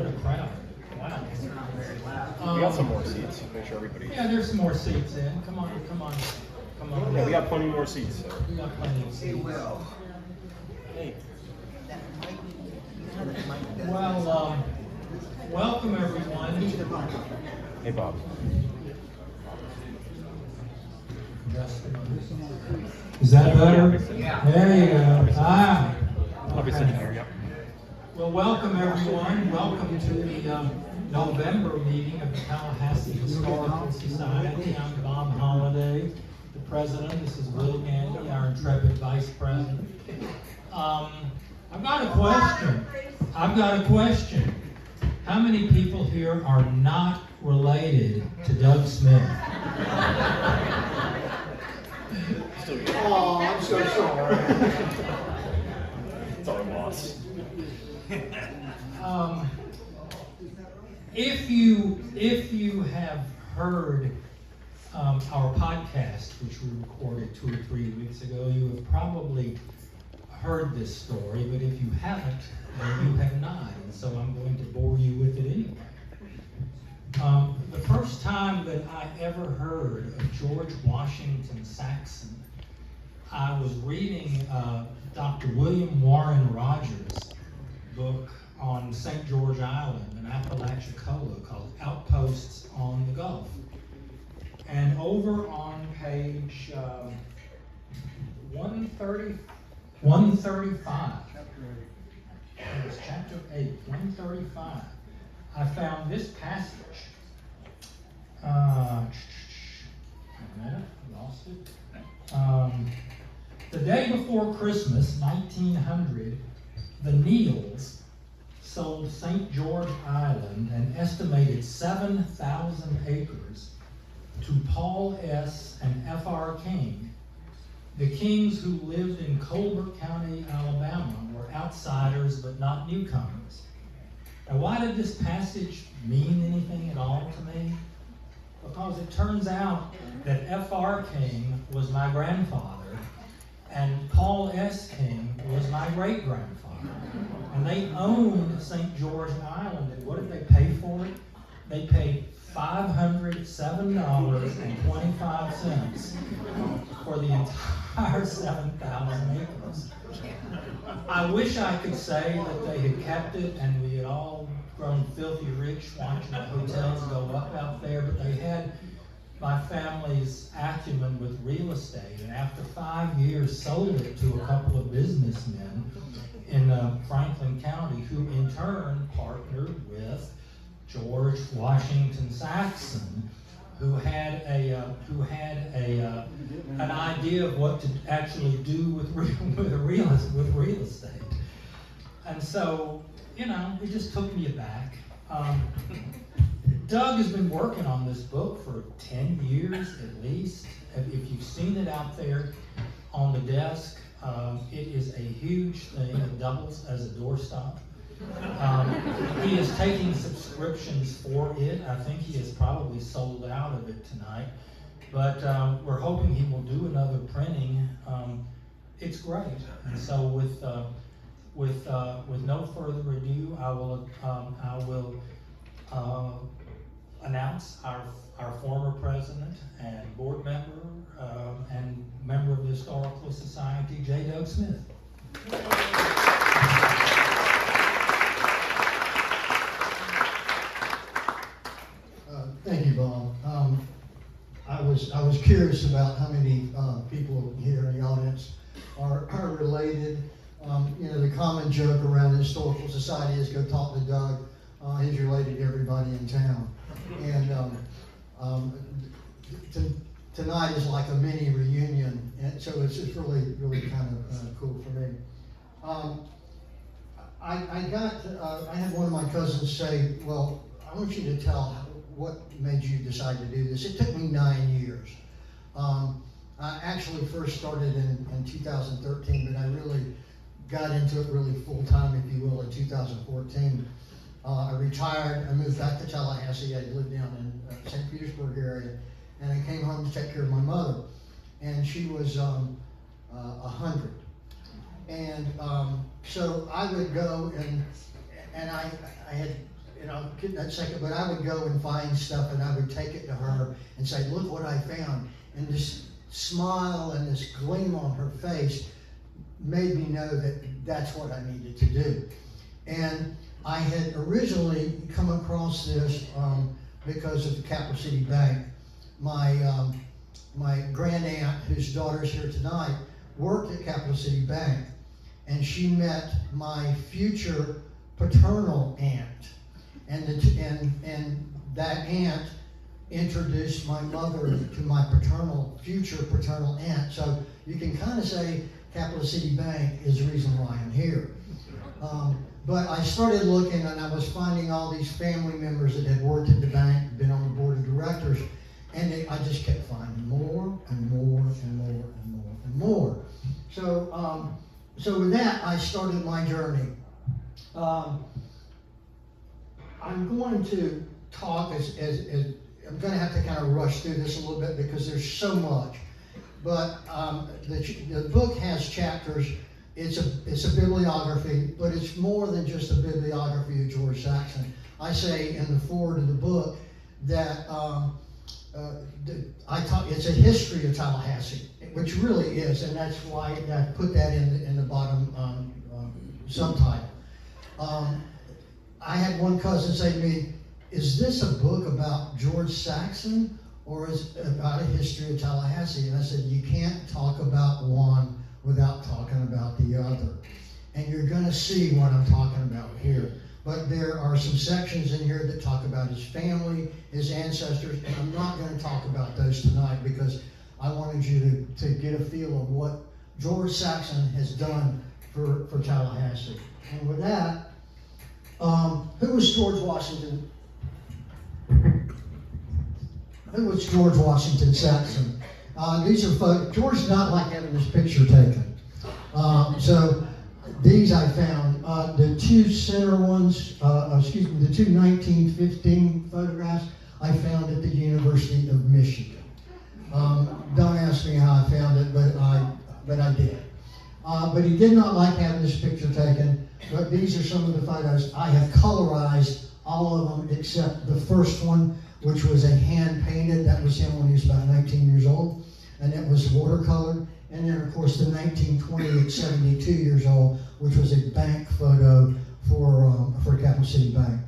what a crowd. Wow. We got some more seats. Make sure everybody. Yeah, there's some more seats in. Come on. Yeah, we got plenty more seats. So. We got plenty of seats. Hey. Well, welcome everyone. Hey, Bob. Is that better? Yeah. There you go. Ah. I'll be sitting here. Yep. Well, welcome everyone. Welcome to the November meeting of the Tallahassee Historical Society. I'm Bob Holliday, the president. This is Will Gandy, our intrepid vice president. I've got a question. How many people here are not related to Doug Smith? Oh, I'm so sorry. It's our loss. If you have heard our podcast, which we recorded 2 or 3 weeks ago, you have probably heard this story, but if you haven't, then you have not, and so I'm going to bore you with it anyway. The first time that I ever heard of George Washington Saxon, I was reading Dr. William Warren Rogers' book on St. George Island in Apalachicola called Outposts on the Gulf. And over on page 135, it was chapter 8, 135, I found this passage. A minute, lost it. The day before Christmas, 1900, the Neals sold St. George Island, an estimated 7,000 acres, to Paul S. and F.R. King. The Kings who lived in Colbert County, Alabama, were outsiders but not newcomers. Now, why did this passage mean anything at all to me? Because it turns out that F.R. King was my grandfather, and Paul S. King was my great-grandfather. And they owned St. George Island, and what did they pay for it? They paid $507.25 for the entire 7,000 acres. I wish I could say that they had kept it and we had all grown filthy rich watching the hotels go up out there, but they had my family's acumen with real estate, and after 5 years sold it to a couple of businessmen in Franklin County, who in turn partnered with George Washington Saxon, who had an idea of what to actually do with real estate. And so, it just took me aback. Doug has been working on this book for 10 years at least. If you've seen it out there on the desk, it is a huge thing. It doubles as a doorstop. He is taking subscriptions for it. I think he has probably sold out of it tonight. But we're hoping he will do another printing. It's great. And so with no further ado, I will announce our former president and board member and member of the Historical Society, J. Doug Smith. Thank you, Bob. I was curious about how many people here in the audience are related. The common joke around the Historical Society is go talk to Doug. He's related to everybody in town. And tonight is like a mini reunion, and so it's just really kind of cool for me. I had one of my cousins say, well, I want you to tell what made you decide to do this. It took me 9 years. I actually first started in 2013, but I really got into it really full time, if you will, in 2014. I retired, I moved back to Tallahassee. I lived down in St. Petersburg area, and I came home to take care of my mother. And she was 100. And so I would go and I had and I'll get that second, but I would go and find stuff and I would take it to her and say, look what I found. And this smile and this gleam on her face made me know that that's what I needed to do. And I had originally come across this because of the Capital City Bank. My grand aunt, whose daughter's here tonight, worked at Capital City Bank, and she met my future paternal aunt, and that aunt introduced my mother to my future paternal aunt. So you can kind of say Capital City Bank is the reason why I'm here. But I started looking, and I was finding all these family members that had worked at the bank, been on the board of directors, and I just kept finding more and more and more and more and more. So, so with that, I started my journey. I'm going to talk as I'm going to have to kind of rush through this a little bit because there's so much. But the book has chapters. It's a bibliography, but it's more than just a bibliography of George Saxon. I say in the foreword of the book that it's a history of Tallahassee, which really is, and that's why I put that in the bottom subtitle. I had one cousin say to me, "Is this a book about George Saxon or is it about a history of Tallahassee?" And I said, "You can't talk about one without talking about the other." And you're going to see what I'm talking about here. But there are some sections in here that talk about his family, his ancestors, and I'm not going to talk about those tonight because I wanted you to get a feel of what George Saxon has done for Tallahassee. And with that, who was George Washington? Who was George Washington Saxon? These are folks. George did not like having this picture taken. So these I found. The two center ones, the two 1915 photographs I found at the University of Michigan. Don't ask me how I found it, but I did. But he did not like having this picture taken. But these are some of the photos. I have colorized all of them except the first one, which was a hand painted. That was him when he was about 19 years old, and it was watercolored. And then, of course, the 1920 at 72 years old, which was a bank photo for Capital City Bank.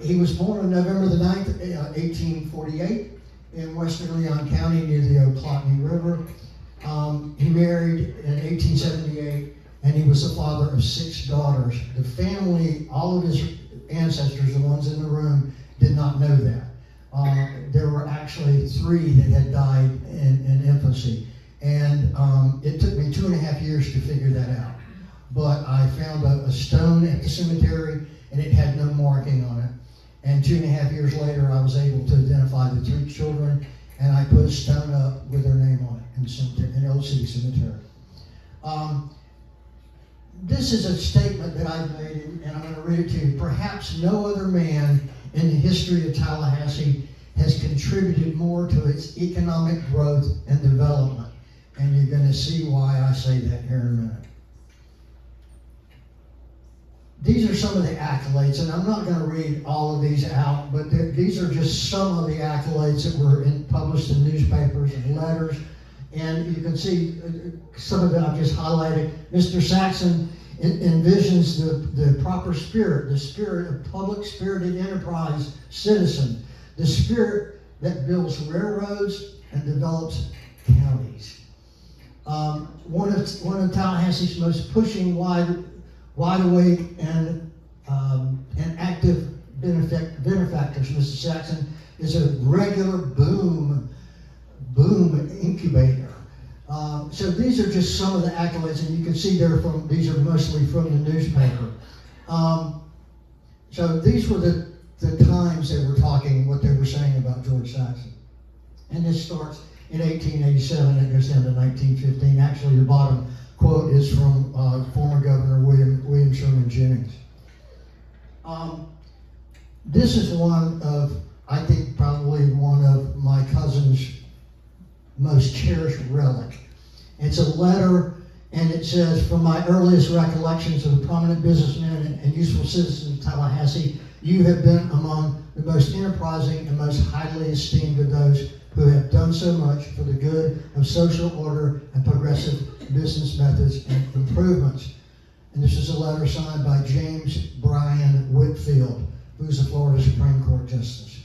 He was born on November the 9th, 1848 in western Leon County near the Ochlockonee River. He married in 1878, and he was the father of 6 daughters. The family, all of his ancestors, the ones in the room, did not know that. There were actually 3 that had died in infancy. And it took me 2.5 years to figure that out. But I found a stone at the cemetery, and it had no marking on it. And 2.5 years later, I was able to identify the 3 children, and I put a stone up with their name on it in the cemetery, in Old City Cemetery. This is a statement that I've made, and I'm going to read it to you. Perhaps no other man in the history of Tallahassee has contributed more to its economic growth and development. And you're going to see why I say that here in a minute. These are some of the accolades, and I'm not going to read all of these out, but these are just some of the accolades that were published in newspapers and letters. And you can see some of them I've just highlighted. Mr. Saxon envisions the proper spirit, the spirit of public-spirited enterprise citizen, the spirit that builds railroads and develops counties. One of Tallahassee's most pushing, wide awake and active benefactors, Mr. Saxon, is a regular boom incubator. So these are just some of the accolades, and you can see these are mostly from the newspaper. So these were the times they were talking, what they were saying about George Saxon. And this starts in 1887 and goes down to 1915. Actually, the bottom quote is from former Governor William Sherman Jennings. This is one of, I think, probably one of my cousin's most cherished relic. It's a letter And it says, from my earliest recollections of the prominent businessmen and useful citizens of Tallahassee, you have been among the most enterprising and most highly esteemed of those who have done so much for the good of social order and progressive business methods and improvements. And this is a letter signed by James Bryan Whitfield, who's a Florida Supreme Court Justice.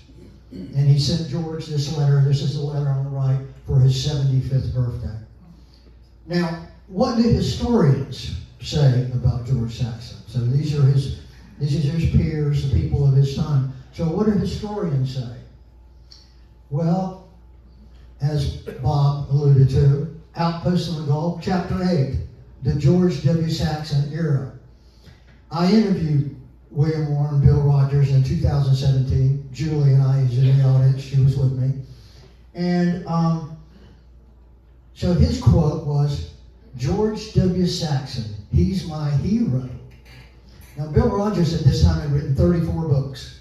And he sent George this letter. This is the letter on the right for his 75th birthday. Now, what do historians say about George Saxon? So these are his peers, the people of his time. So what do historians say? Well, as Bob alluded to, Outpost on the Gulf, Chapter 8, the George W. Saxon era. I interviewed William Warren, Bill Rogers in 2017. Julie and I is in the audience. She was with me. And so his quote was, George W. Saxon, he's my hero. Now, Bill Rogers at this time had written 34 books.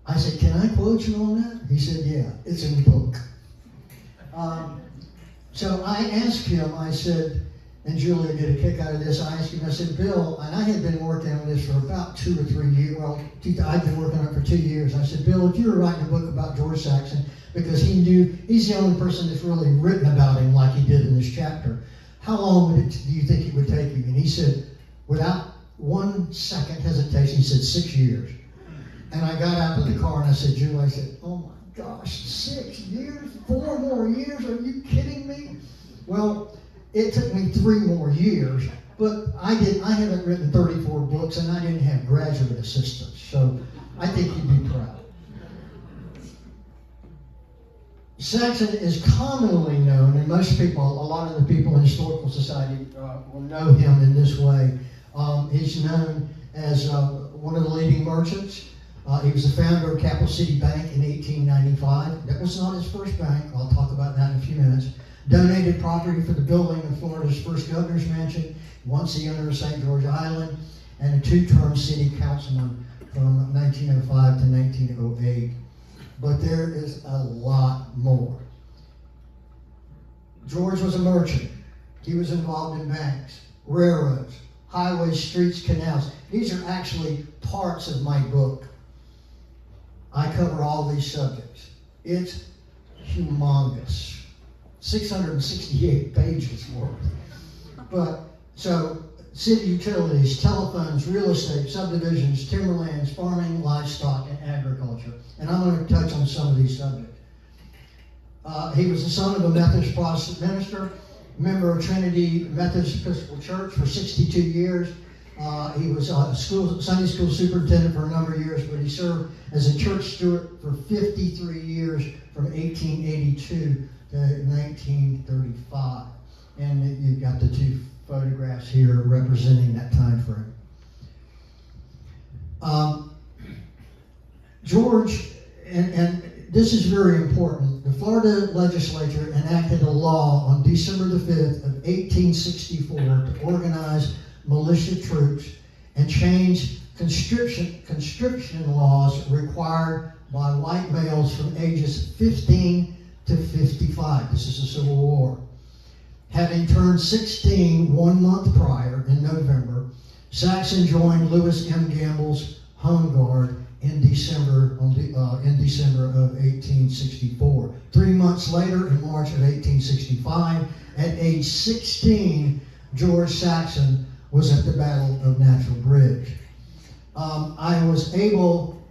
I said, can I quote you on that? He said, yeah, it's in the book. So I asked him, I said, and Julia get a kick out of this, I asked him, I said, Bill, and I had been working on this for about 2 or 3 years, well, I'd been working on it for 2 years. I said, Bill, if you were writing a book about George Saxon, because he knew, he's the only person that's really written about him like he did in this chapter, how long do you think it would take you? And he said, without 1 second hesitation, he said 6 years. And I got out of the car and I said, Julie, I said, oh my gosh, 6 years? 4 more years? Are you kidding me? Well, it took me 3 more years, but I haven't written 34 books and I didn't have graduate assistants, so I think you'd be proud. Saxon is commonly known, and most people, a lot of the people in Historical Society will know him in this way. He's known as one of the leading merchants. He was the founder of Capital City Bank in 1895. That was not his first bank. I'll talk about that in a few minutes. Donated property for the building of Florida's first governor's mansion, once the owner of St. George Island, and a 2-term city councilman from 1905 to 1908. But there is a lot more. George was a merchant. He was involved in banks, railroads, highways, streets, canals. These are actually parts of my book. I cover all these subjects. It's humongous. 668 pages worth. But, so, city utilities, telephones, real estate, subdivisions, timberlands, farming, livestock, and agriculture. And I'm going to touch on some of these subjects. He was the son of a Methodist Protestant minister, member of Trinity Methodist Episcopal Church for 62 years. He was a Sunday school superintendent for a number of years, but he served as a church steward for 53 years from 1882 to 1935. And you've got the 2 photographs here representing that time frame. George, and this is very important, the Florida legislature enacted a law on December the 5th of 1864 to organize militia troops and change conscription laws required by white males from ages 15 to 55. This is the Civil War. Having turned 16 1 month prior in November, Saxon joined Lewis M. Gamble's Home Guard in December of 1864. 3 months later, in March of 1865, at age 16, George Saxon was at the Battle of Natural Bridge. I was able,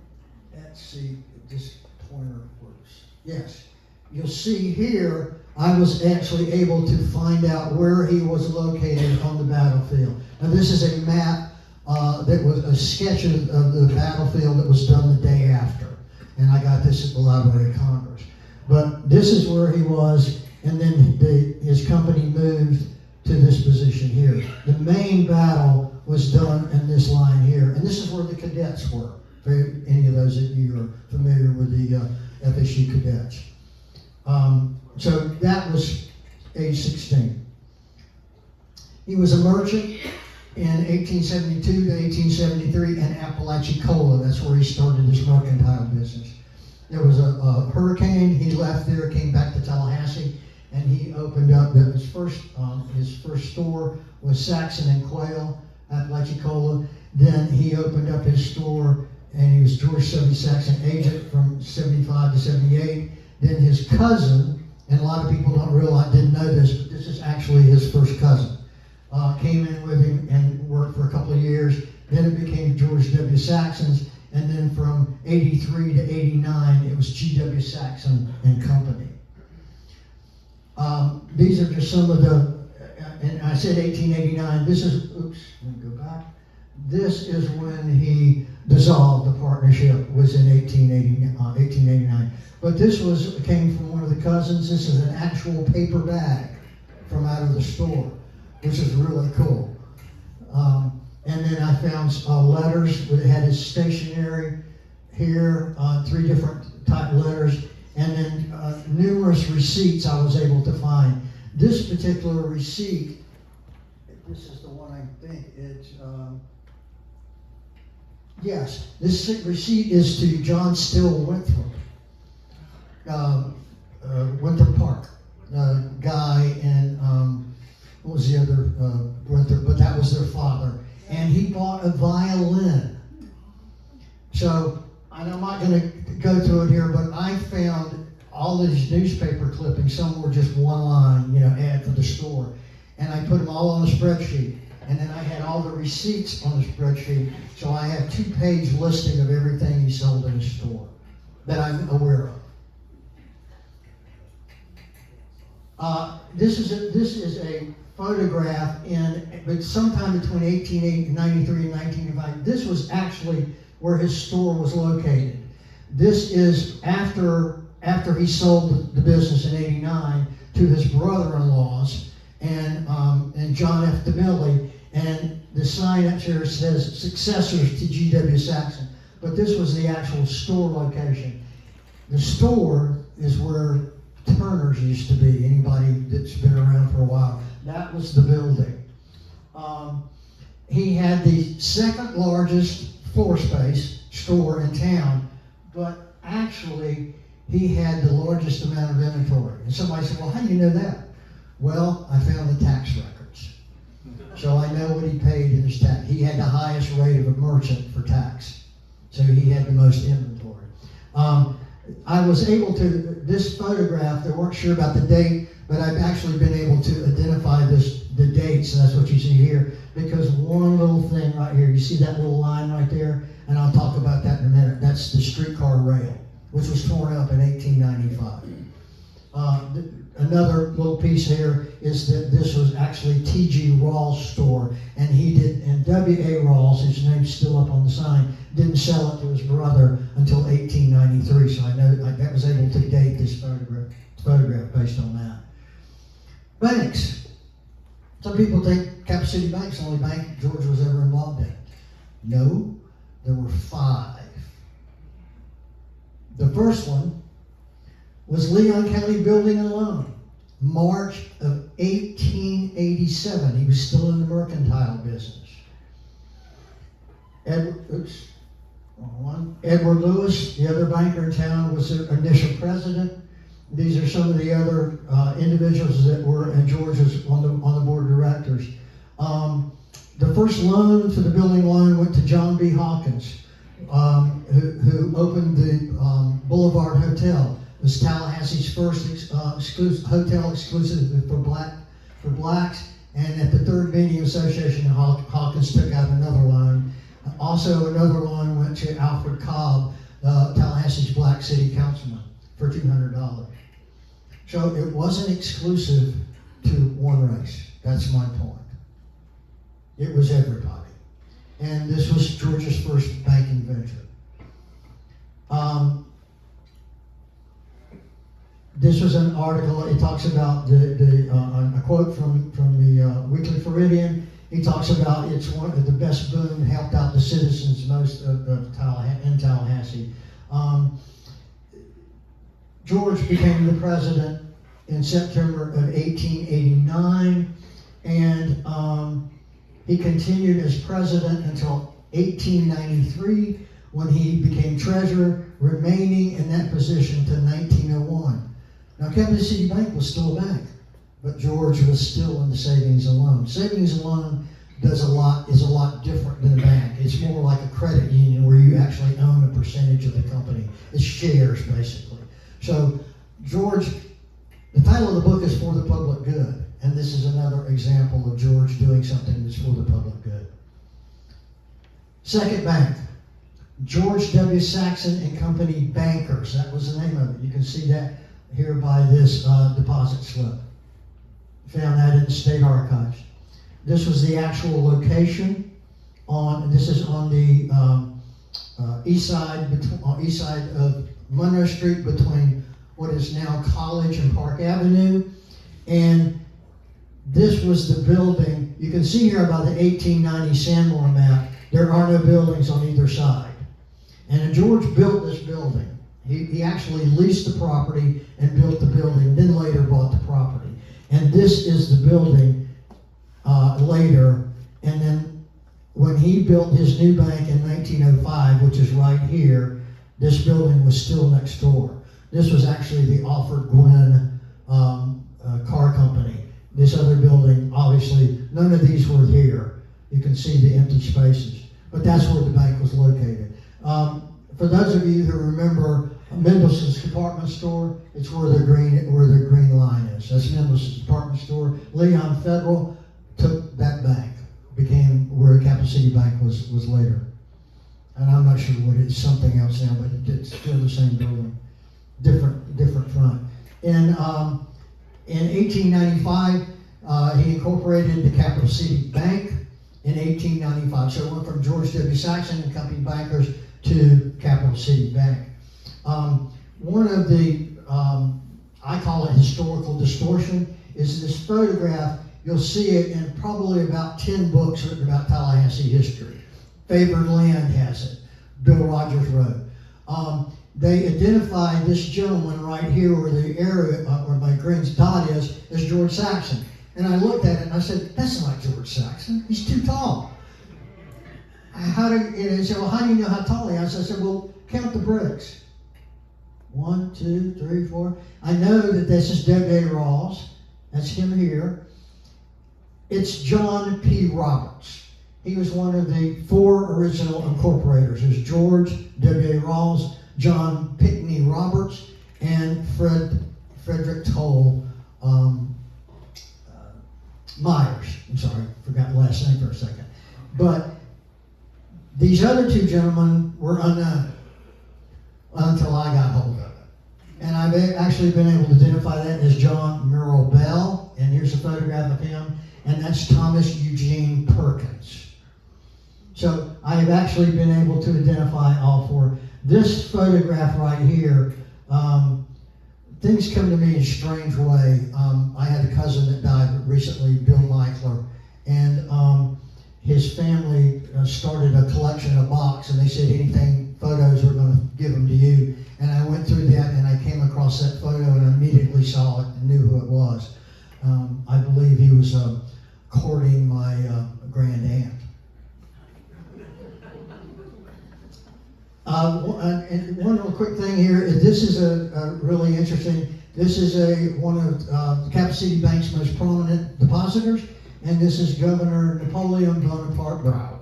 let's see if this pointer works. Yes, you'll see here, I was actually able to find out where he was located on the battlefield. Now this is a map that was a sketch of the battlefield that was done the day after. And I got this at the Library of Congress. But this is where he was, and then his company moved to this position here. The main battle was done in this line here, and this is where the cadets were, for any of those of you who are familiar with the FSU cadets. So that was age 16. He was a merchant in 1872 to 1873 in Apalachicola. That's where he started his mercantile business. There was a hurricane. He left there, came back to Tallahassee, and he opened up his first store was Saxon and Quail, Apalachicola. Then he opened up his store, and he was George W. Saxon agent from 75 to 78. Then his cousin, and a lot of people didn't know this, but this is actually his first cousin, came in with him and worked for a couple of years. Then it became George W. Saxon's, and then from 83 to 89, it was G.W. Saxon and Company. These are just some of the, and I said 1889, this is, oops, let me go back. This is when he dissolved the partnership, was in 1889. But this came from one of the cousins. This is an actual paper bag from out of the store, which is really cool. And then I found letters that had his stationery here, 3 different type letters, and then numerous receipts I was able to find. This particular receipt, this is the one I think it's, yes, this receipt is to John Still Winthrop, Winthrop Park, guy, and what was the other Winthrop, but that was their father. And he bought a violin. So, and I'm not going to go through it here, but I found all these newspaper clippings. Some were just one line, ad for the store. And I put them all on a spreadsheet. And then I had all the receipts on the spreadsheet. So I have 2-page listing of everything he sold in his store that I'm aware of. This is a photograph but sometime between 1893 and 1905. This was actually where his store was located. This is after he sold the business in 89 to his brother-in-laws and John F. DeMillie, and the sign up here says successors to G.W. Saxon. But this was the actual store location. The store is where Turner's used to be. Anybody that's been around for a while, that was the building. He had the second largest floor space store in town, but actually he had the largest amount of inventory. And somebody said, well, how do you know that? Well, I found the tax records. So I know what he paid in his tax. He had the highest rate of a merchant for tax. So he had the most inventory. I was able to, this photograph, they weren't sure about the date, but I've actually been able to identify the dates, and that's what you see here, because one little thing right here, you see that little line right there, and I'll talk about that in a minute. That's the streetcar rail, which was torn up in 1895. Another little piece here is that this was actually T.G. Rawls' store, and W.A. Rawls, his name's still up on the sign, didn't sell it to his brother until 1893, so I know that was able to date this photograph based on that. Banks. Some people think Cap City Bank's the only bank George was ever involved in. No, there were 5. The first one was Leon County Building and Loan, March of 1887. He was still in the mercantile business. Edward Lewis, the other banker in town, was the initial president. These are some of the other individuals that were, and George was on the board of directors. The first loan for the building loan went to John B. Hawkins, who opened the Boulevard Hotel. It was Tallahassee's first hotel exclusive for blacks. And at the Third Meeting Association, Hawkins took out another loan. Also, another loan went to Alfred Cobb, Tallahassee's black city councilman, for $200. So it wasn't exclusive to one race. That's my point. It was everybody. And this was George's first banking venture. This was an article. It talks about a quote from the Weekly Floridian. He talks about it's one of the best boom, helped out the citizens most in Tallahassee. George became the president in September of 1889, and he continued as president until 1893, when he became treasurer, remaining in that position to 1901. Now, Capital City Bank was still a bank, but George was still in the savings and loan. Savings and loan is a lot different than a bank. It's more like a credit union where you actually own a percentage of the company. It's shares, basically. So, George, the title of the book is For the Public Good, and this is another example of George doing something that's for the public good. Second bank, George W. Saxon and Company Bankers. That was the name of it. You can see that here by this deposit slip. Found that in the state archives. This was the actual location this is on the east side of Monroe Street between what is now College and Park Avenue. And this was the building. You can see here by the 1890 Sanborn map, there are no buildings on either side. And George built this building. He actually leased the property and built the building, then later bought the property. And this is the building later. And then when he built his new bank in 1905, which is right here, this building was still next door. This was actually the Alfred Gwynn car company. This other building, obviously, none of these were here. You can see the empty spaces. But that's where the bank was located. For those of you who remember Mendelssohn's department store, it's where the green line is. That's Mendelssohn's department store. Leon Federal took that bank, became where Capital City Bank was later. And I'm not sure what it's something else now, but it's still the same building, different front. In 1895, he incorporated the Capital City Bank in 1895. So it went from George W. Saxon and Company Bankers to Capital City Bank. One of the, I call it historical distortion, is this photograph. You'll see it in probably about 10 books written about Tallahassee history. Favored Land has it, Bill Rogers wrote. They identified this gentleman right here where the area, where my green dot is George Saxon. And I looked at it and I said, that's not George Saxon, he's too tall. And he said, well, how do you know how tall he is? I said, well, count the bricks. 1, 2, 3, 4. I know that this is W.A. Rawls. That's him here. It's John P. Roberts. He was one of the 4 original incorporators. There's George W.A. Rawls, John Pickney Roberts, and Frederick Toll Myers. I'm sorry, forgot the last name for a second. But these other 2 gentlemen were unknown until I got hold of it. And I've actually been able to identify that as John Murrell Bell, and here's a photograph of him, and that's Thomas Eugene Perkins. So I have actually been able to identify all 4. This photograph right here, things come to me in a strange way. I had a cousin that died recently, Bill Michler, and his family started a collection, a box, and they said anything photos, we're going to give them to you. And I went through that and I came across that photo and I immediately saw it and knew who it was. I believe he was courting my grand aunt. And one little quick thing here is this is a really interesting. This is one of the Capital City Bank's most prominent depositors, and this is Governor Napoleon Bonaparte Broward.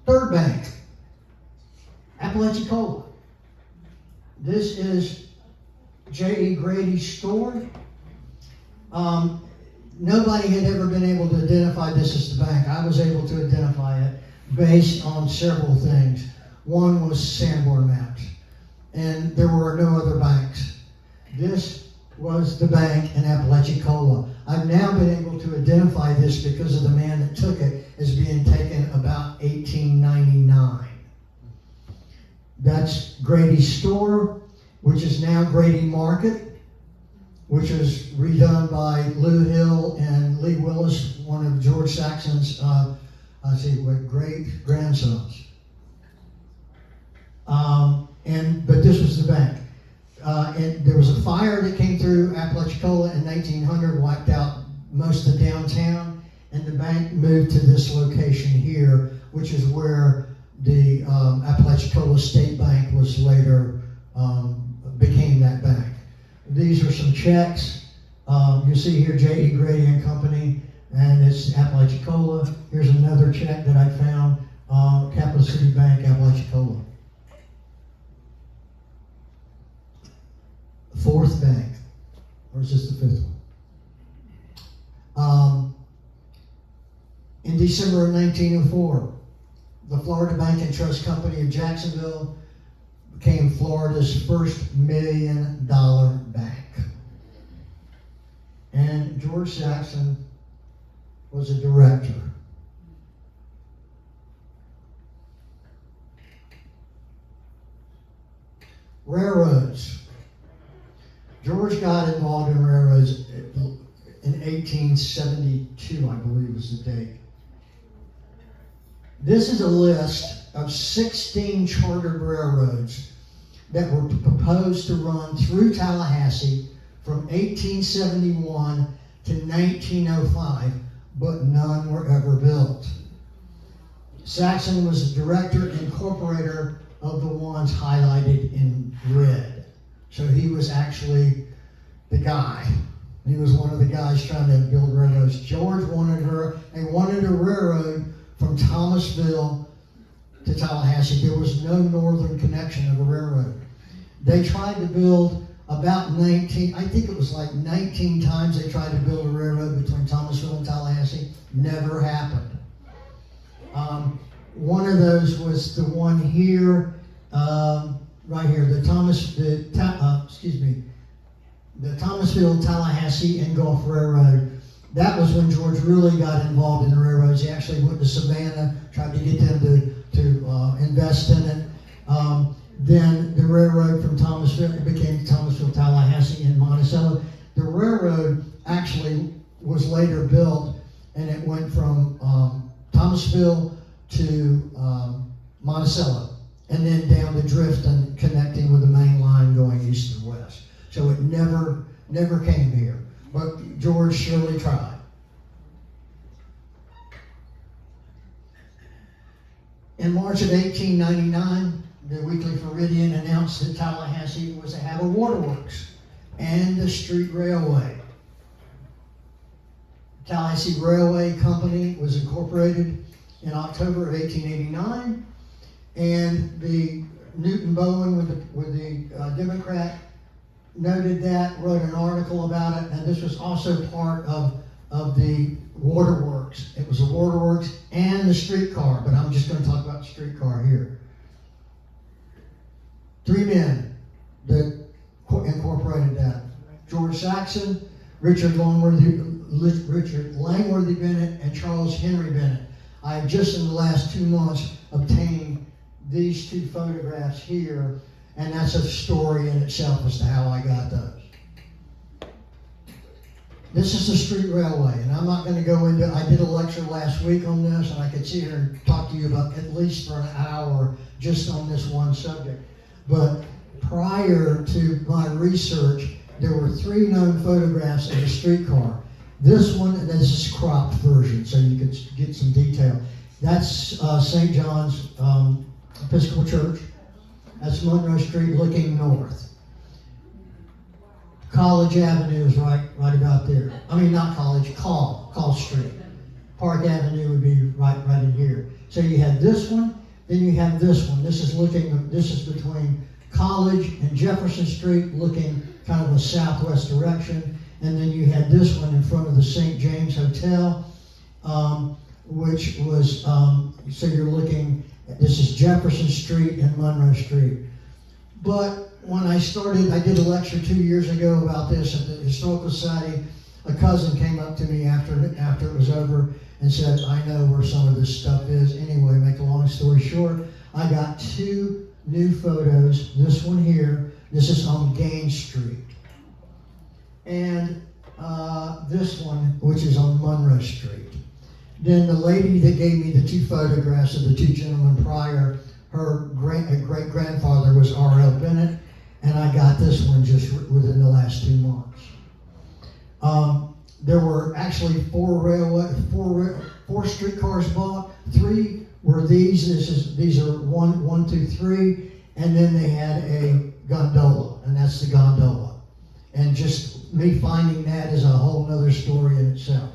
Third bank, Apalachicola. This is J.E. Grady's store. Nobody had ever been able to identify this as the bank. I was able to identify it based on several things. One was Sanborn maps, and there were no other banks. This was the bank in Apalachicola. I've now been able to identify this because of the man that took it as being taken about 1899. That's Grady's store, which is now Grady Market, which was redone by Lou Hill and Lee Willis, one of George Saxon's, great grandsons. But this was the bank. And there was a fire that came through Apalachicola in 1900, wiped out most of the downtown, and the bank moved to this location here which is where the Apalachicola State Bank was later, became that bank. These are some checks. You see here J.E. Grady and Company, and it's Apalachicola. Here's another check that I found, Capital City Bank, Apalachicola. Fourth bank, or is this the fifth one? In December of 1904, the Florida Bank and Trust Company of Jacksonville became Florida's first $1 million bank. And George Saxon was a director. Railroads. George got involved in railroads in 1872, I believe was the date. This is a list of 16 chartered railroads that were proposed to run through Tallahassee from 1871 to 1905, but none were ever built. Saxon was the director and incorporator of the ones highlighted in red. So he was actually the guy. He was one of the guys trying to build railroads. George wanted a railroad from Thomasville to Tallahassee. There was no northern connection of a railroad. They tried to build about 19 times they tried to build a railroad between Thomasville and Tallahassee. Never happened. One of those was the one here, right here, the Thomasville, Tallahassee, and Gulf Railroad. That was when George really got involved in the railroads. He actually went to Savannah, tried to get them to invest in it. Then the railroad from Thomasville became Thomasville, Tallahassee, and Monticello. The railroad actually was later built, and it went from Thomasville to Monticello, and then down the drift and connecting with the main line going east and west. So it never came here, but George surely tried. In March of 1899, the Weekly Floridian announced that Tallahassee was to have a waterworks and the street railway. Tallahassee Railway Company was incorporated in October of 1889, and the Newton Bowen with the Democrat noted that, wrote an article about it, and this was also part of the waterworks. It was the waterworks and the streetcar, but I'm just going to talk about the streetcar here. Three men that incorporated that: George Saxon, Richard Langworthy Bennett, and Charles Henry Bennett. I have just in the last 2 months obtained these two photographs here, and that's a story in itself as to how I got those. This is the street railway, and I'm not going to go into, I did a lecture last week on this, and I could sit here and talk to you about at least for an hour just on this one subject. But prior to my research, there were 3 known photographs of the streetcar. This one, and this is cropped version, so you could get some detail. That's St. John's Episcopal Church. That's Monroe Street looking north. College Avenue is right about there. I mean, not College, Call Street. Park Avenue would be right in here. So you have this one, then you have this one. This is between College and Jefferson Street, looking kind of a southwest direction. And then you had this one in front of the St. James Hotel, which was, so you're looking, this is Jefferson Street and Monroe Street. But when I did a lecture 2 years ago about this at the Historical Society. A cousin came up to me after it was over and said, I know where some of this stuff is. Anyway, make a long story short, I got 2 new photos. This one here, this is on Gaines Street. And this one, which is on Monroe Street. Then the lady that gave me the 2 photographs of the 2 gentlemen prior, her great-grandfather was R.L. Bennett, and I got this one just within the last 2 months. There were actually 4 streetcars bought, 3 were these are one, two, three, and then they had a gondola, and that's the gondola. And just me finding that is a whole nother story in itself.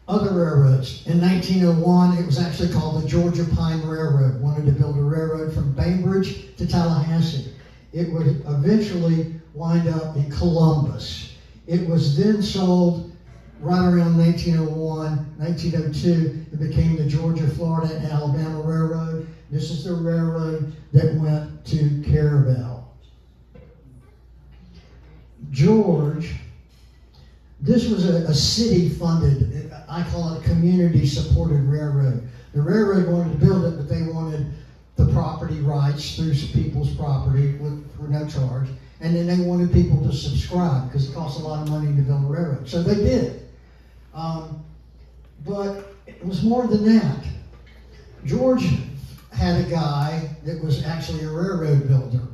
Other railroads. In 1901, it was actually called the Georgia Pine Railroad. Wanted to build a railroad from Bainbridge to Tallahassee. It would eventually wind up in Columbus. It was then sold right around 1901, 1902. It became the Georgia, Florida, and Alabama Railroad. This is the railroad that went to Caravelle. George, this was a city-funded, I call it a community-supported railroad. The railroad wanted to build it, but they wanted the property rights through people's property for no charge. And then they wanted people to subscribe because it costs a lot of money to build a railroad. So they did. But it was more than that. George had a guy that was actually a railroad builder.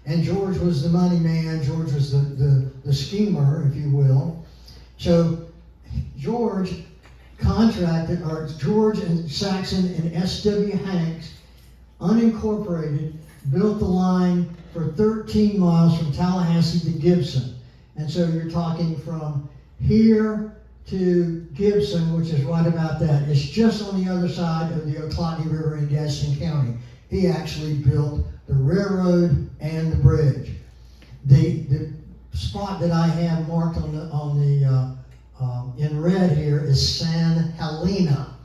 And George was the money man. George was the schemer, if you will. So George contracted, or George and Saxon and S.W. Hanks, unincorporated, built the line for 13 miles from Tallahassee to Gibson. And so you're talking from here to Gibson, which is right about that. It's just on the other side of the Ochlockonee River in Gadsden County. He actually built the railroad and the bridge. The spot that I have marked in red here is San Helena,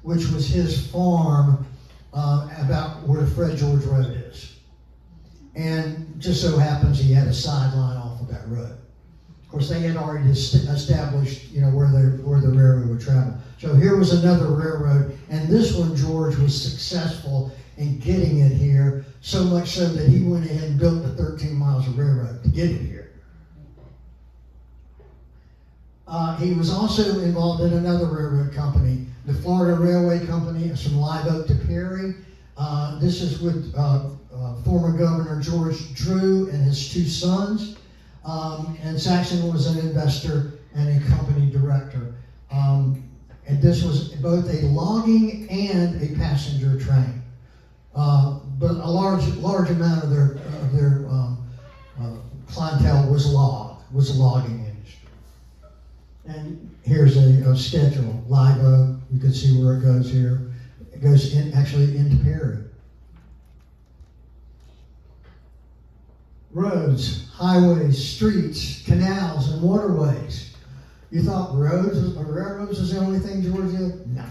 which was his farm about where Fred George Road is. And just so happens he had a sideline off of that road. Of course, they had already established, where the railroad would travel. So here was another railroad, and this one George was successful in getting it here, so much so that he went ahead and built the 13 miles of railroad to get it here. He was also involved in another railroad company, the Florida Railway Company, from Live Oak to Perry. This is with former Governor George Drew and his two sons. And Saxon was an investor and a company director. And this was both a logging and a passenger train. But a large amount of their clientele was the logging industry. And here's a schedule. Live Oak, you can see where it goes here. It goes actually into Perry. Roads, highways, streets, canals, and waterways. You thought roads or railroads was the only thing George did? No.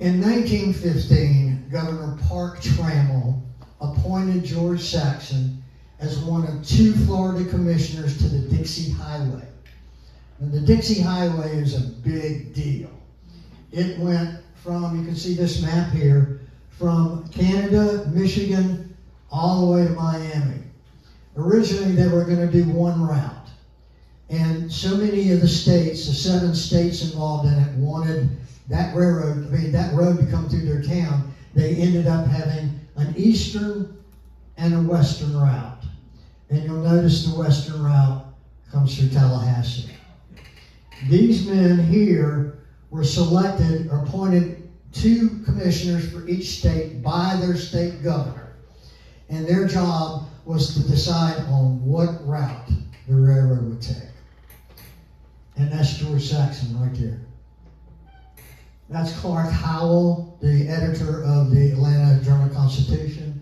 In 1915, Governor Park Trammell appointed George Saxon as one of two Florida commissioners to the Dixie Highway. And the Dixie Highway is a big deal. It went from, you can see this map here, from Canada, Michigan, all the way to Miami. Originally, they were going to do one route. And so many of the states, the 7 states involved in it, wanted that road to come through their town. They ended up having an eastern and a western route. And you'll notice the western route comes through Tallahassee. These men here were selected or appointed 2 commissioners for each state by their state governor. And their job was to decide on what route the railroad would take. And that's George Saxon right there. That's Clark Howell, the editor of the Atlanta Journal-Constitution.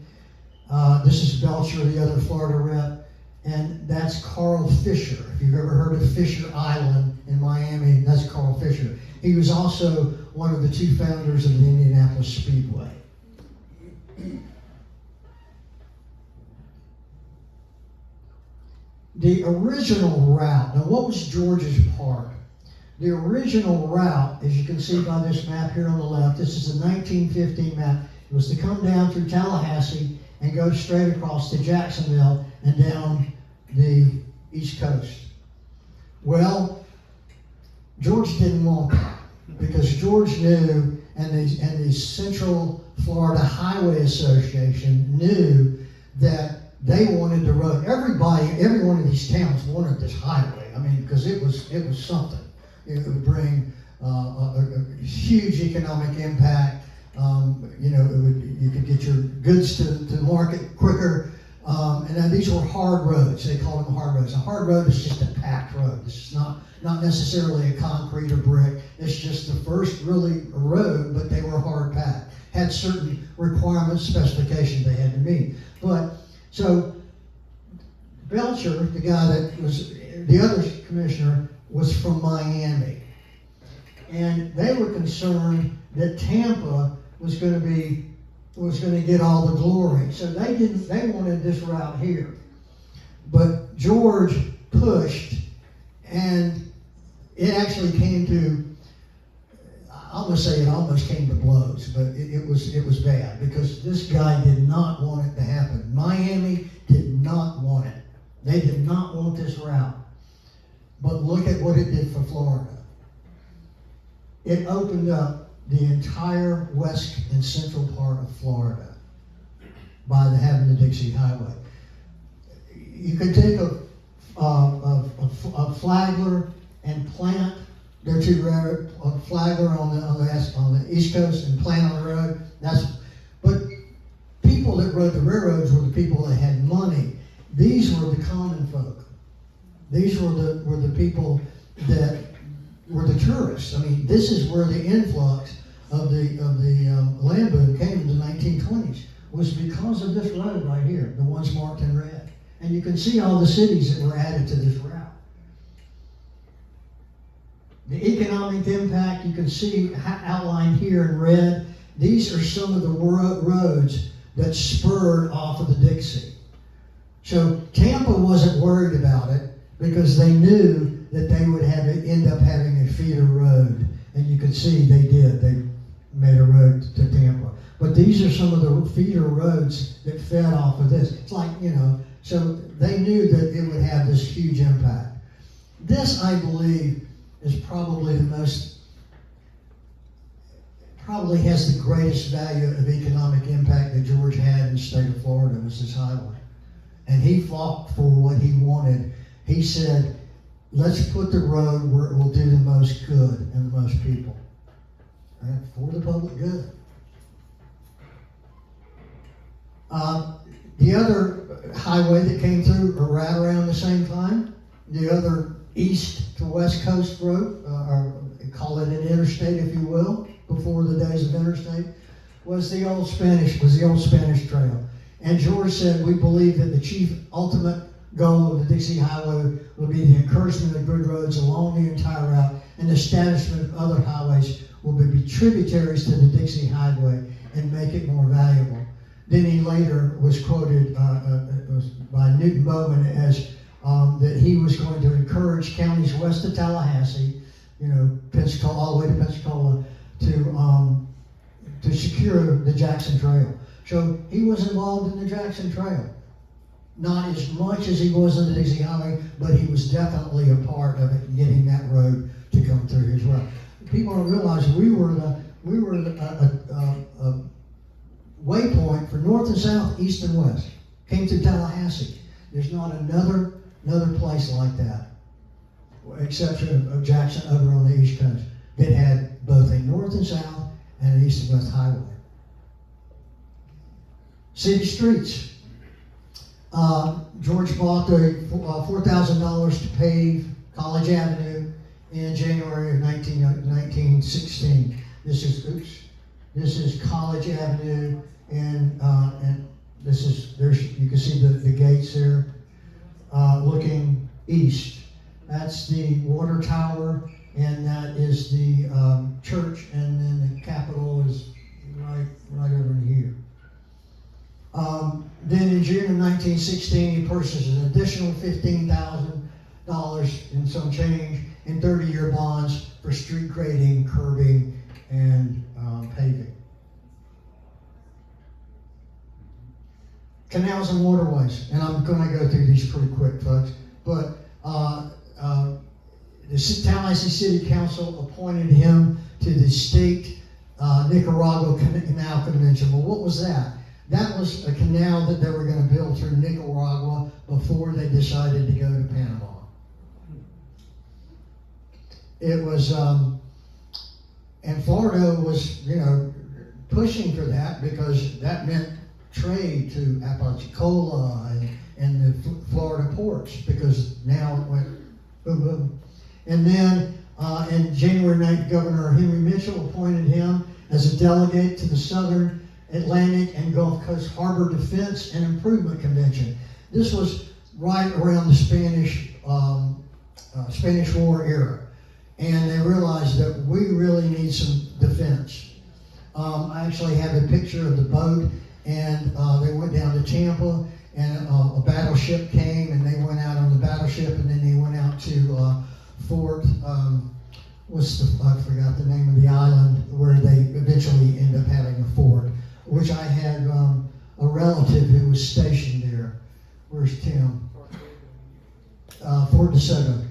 This is Belcher, the other Florida rep. And that's Carl Fisher. If you've ever heard of Fisher Island in Miami, that's Carl Fisher. He was also one of the 2 founders of the Indianapolis Speedway. The original route, now what was George's part? The original route, as you can see by this map here on the left, this is a 1915 map. It was to come down through Tallahassee and go straight across to Jacksonville and down the East Coast. Well, George didn't want that because George knew, and the Central Florida Highway Association knew that they wanted the road. Every one of these towns wanted this highway. I mean, because it was something. It would bring a huge economic impact. You could get your goods to market quicker. And then these were hard roads. They called them hard roads. A hard road is just a packed road. This is not necessarily a concrete or brick. It's just the first really road, but they were hard packed. Had certain requirements, specifications they had to meet. But so Belcher, the guy that was the other commissioner, was from Miami. And they were concerned that Tampa was going to get all the glory. So they wanted this route here. But George pushed, and it actually came to, I'm going to say it almost came to blows, but it was bad because this guy did not want it to happen. Miami did not want it. They did not want this route. But look at what it did for Florida. It opened up the entire west and central part of Florida by having the Dixie Highway. You could take a flagler and plant their two railroad, a flagler on the east coast and plant on the road. But people that rode the railroads were the people that had money. These were the common folk. These were the people that were the tourists. I mean, this is where the influx of the land boom came in the 1920s, was because of this road right here, the ones marked in red. And you can see all the cities that were added to this route. The economic impact you can see outlined here in red. These are some of the roads that spurred off of the Dixie. So Tampa wasn't worried about it because they knew that they would end up having a feeder road. And you can see they did. They made a road to Tampa. But these are some of the feeder roads that fed off of this. It's like, so they knew that it would have this huge impact. This, I believe, is probably probably has the greatest value of economic impact that George had in the state of Florida, was this highway. And he fought for what he wanted. He said, let's put the road where it will do the most good and the most people. Right? For the public good. The other highway that came through right around the same time, the other east to west coast road, or call it an interstate if you will, before the days of interstate, was the old Spanish Trail. And George said, we believe that the chief ultimate goal of the Dixie Highway will be the encouragement of good roads along the entire route, and the establishment of other highways will be tributaries to the Dixie Highway and make it more valuable. Then he later was quoted by Newton Bowman as that he was going to encourage counties west of Tallahassee, Pensacola, all the way to Pensacola, to secure the Jackson Trail. So he was involved in the Jackson Trail. Not as much as he was in the Dixie Highway, but he was definitely a part of it, getting that road to come through his route. People don't realize we were a waypoint for north and south, east and west. Came through Tallahassee. There's not another place like that, exception of Jackson over on the east coast, that had both a north and south and an east and west highway. City streets. George bought $4,000 to pave College Avenue in January of 1916. This is College Avenue, and this is you can see the gates there, looking east. That's the water tower, and that is the church, and then the Capitol is right over here. Then in June of 1916, he purchased an additional $15,000 and some change in 30-year bonds for street grading, curbing, and paving. Canals and waterways, and I'm going to go through these pretty quick, folks. But the Tallahassee City Council appointed him to the state Nicaragua Canal Convention. Well, what was that? That was a canal that they were going to build through Nicaragua before they decided to go to Panama. it was, and Florida was, pushing for that because that meant trade to Apalachicola and the Florida ports, because now it went boom, boom. And then in January 9th, Governor Henry Mitchell appointed him as a delegate to the Southern Atlantic and Gulf Coast Harbor Defense and Improvement Convention. This was right around the Spanish War era. And they realized that we really need some defense. I actually have a picture of the boat, and they went down to Tampa, and a battleship came, and they went out on the battleship, and then they went out to Fort, I forgot the name of the island, where they eventually end up having a fort, which I had a relative who was stationed there. Where's Tim? Fort DeSoto.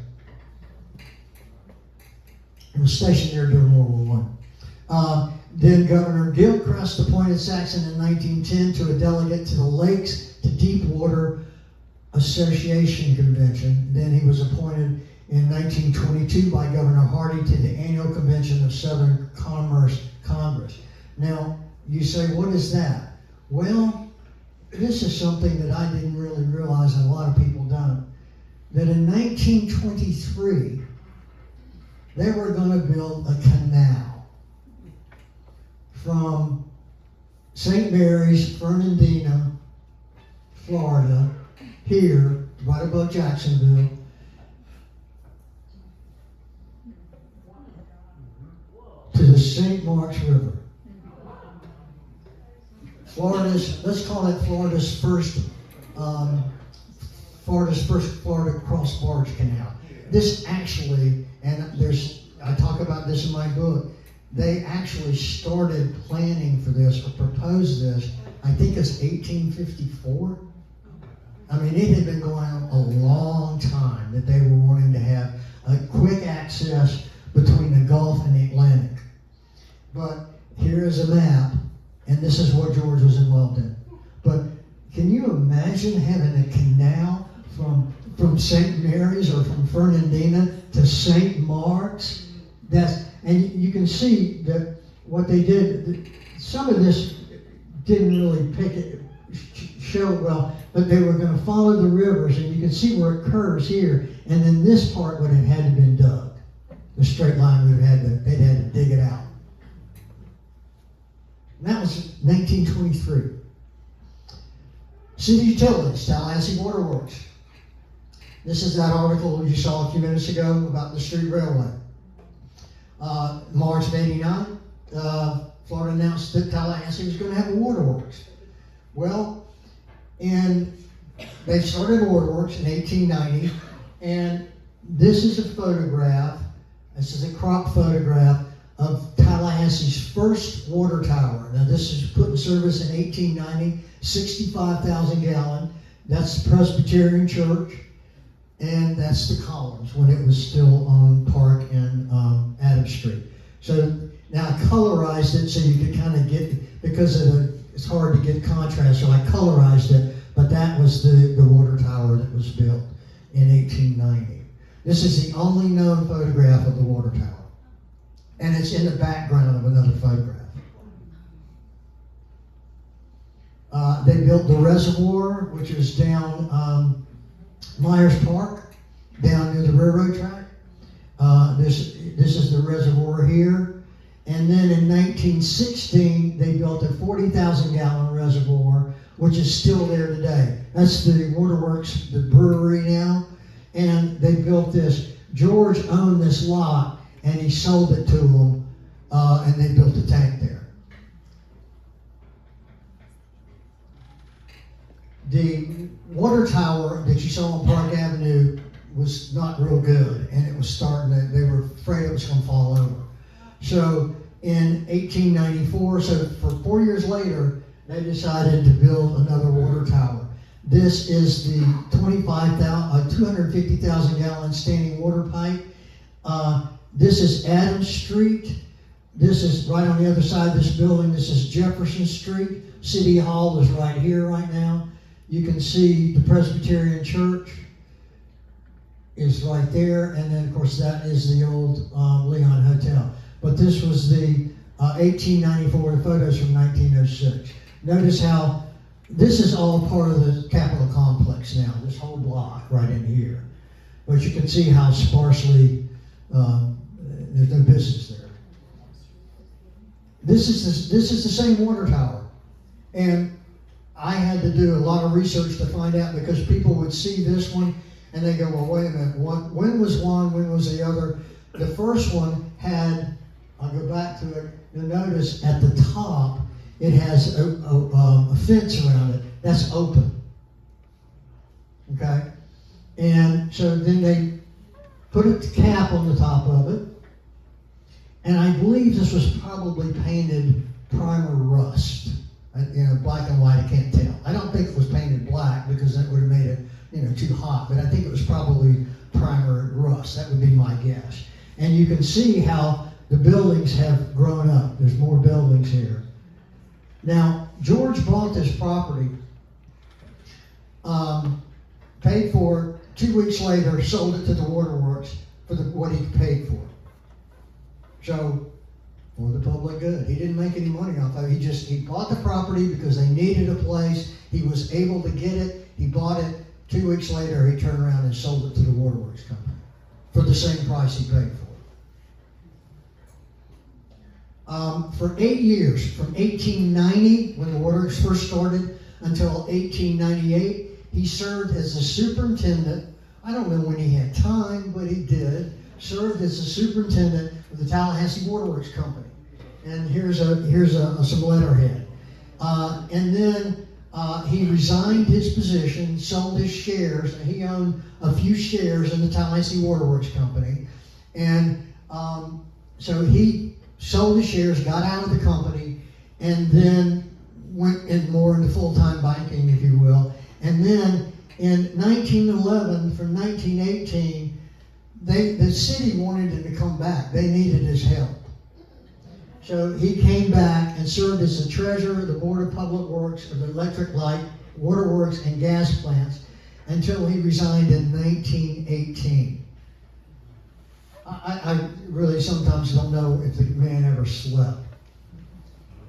He was stationed there during World War I. Then Governor Gilchrist appointed Saxon in 1910 to a delegate to the Lakes to Deepwater Association Convention. Then he was appointed in 1922 by Governor Hardy to the annual convention of Southern Commerce Congress. Now, you say, what is that? Well, this is something that I didn't really realize, and a lot of people don't. That in 1923, they were going to build a canal from St. Mary's, Fernandina, Florida, here, right above Jacksonville, to the St. Marks River. Let's call it Florida's first Florida cross barge canal. This actually, and I talk about this in my book, they actually started planning for this or proposed this, I think it's 1854. I mean, it had been going on a long time that they were wanting to have a quick access between the Gulf and the Atlantic. But here is a map, and this is what George was involved in. But can you imagine having a canal from St. Mary's or from Fernandina to St. Mark's? And you can see that what they did, some of this didn't really show well, but they were going to follow the rivers, and you can see where it curves here, and then this part would have had to have been dug. The straight line they'd had to dig it out. And that was 1923. City utilities, Tallahassee Water Works. This is that article you saw a few minutes ago about the street railway. March of '89, Florida announced that Tallahassee was going to have a waterworks. Well, and they started waterworks in 1890, and this is a photograph. This is a crop photograph of Tallahassee's first water tower. Now, this is put in service in 1890, 65,000 gallon. That's the Presbyterian Church. And that's the columns when it was still on Park and Adams Street. So now I colorized it so you could kind of get, because it's hard to get contrast, so I colorized it, but that was the water tower that was built in 1890. This is the only known photograph of the water tower. And it's in the background of another photograph. They built the reservoir, which is down Myers Park, down near the railroad track. This is the reservoir here. And then in 1916, they built a 40,000 gallon reservoir, which is still there today. That's the waterworks, the brewery now. And they built this. George owned this lot, and he sold it to them, and they built a tank there. The water tower that you saw on Park Avenue was not real good, and it was starting to, they were afraid it was going to fall over. So in 1894, so for 4 years later, they decided to build another water tower. This is the 250,000 gallon standing water pipe. This is Adams Street. This is right on the other side of this building. This is Jefferson Street. City Hall is right here right now. You can see the Presbyterian Church. is right there, and then of course that is the old Leon Hotel. But this was the 1894, the photos from 1906. Notice how this is all part of the Capitol complex now, this whole block right in here. But you can see how sparsely, there's no business there. This is the same water tower. And I had to do a lot of research to find out, because people would see this one and they go, well, wait a minute, when was one, when was the other? The first one had, I'll go back to it, you'll notice at the top, it has a fence around it. That's open. Okay? And so then they put a cap on the top of it. And I believe this was probably painted primer rust. Black and white, I can't tell. I don't think it was painted black, because that would have made it, too hot. But I think it was probably primer rust. That would be my guess. And you can see how the buildings have grown up. There's more buildings here. Now, George bought this property, paid for it, 2 weeks later, sold it to the waterworks for what he paid for it. So, for the public good. He didn't make any money off of it. He bought the property because they needed a place. He was able to get it. He bought it. 2 weeks later, he turned around and sold it to the waterworks company for the same price he paid for it. For 8 years, from 1890, when the waterworks first started, until 1898, he served as the superintendent. I don't know when he had time, but he did. Served as the superintendent of the Tallahassee Waterworks Company. And here's some letterhead. And then he resigned his position, sold his shares. He owned a few shares in the Tallahassee Waterworks Company. And so he sold his shares, got out of the company, and then went more into full-time banking, if you will. And then in 1911, from 1918, the city wanted him to come back. They needed his help. So he came back and served as the treasurer of the Board of Public Works of the electric light, waterworks, and gas plants until he resigned in 1918. I really sometimes don't know if the man ever slept.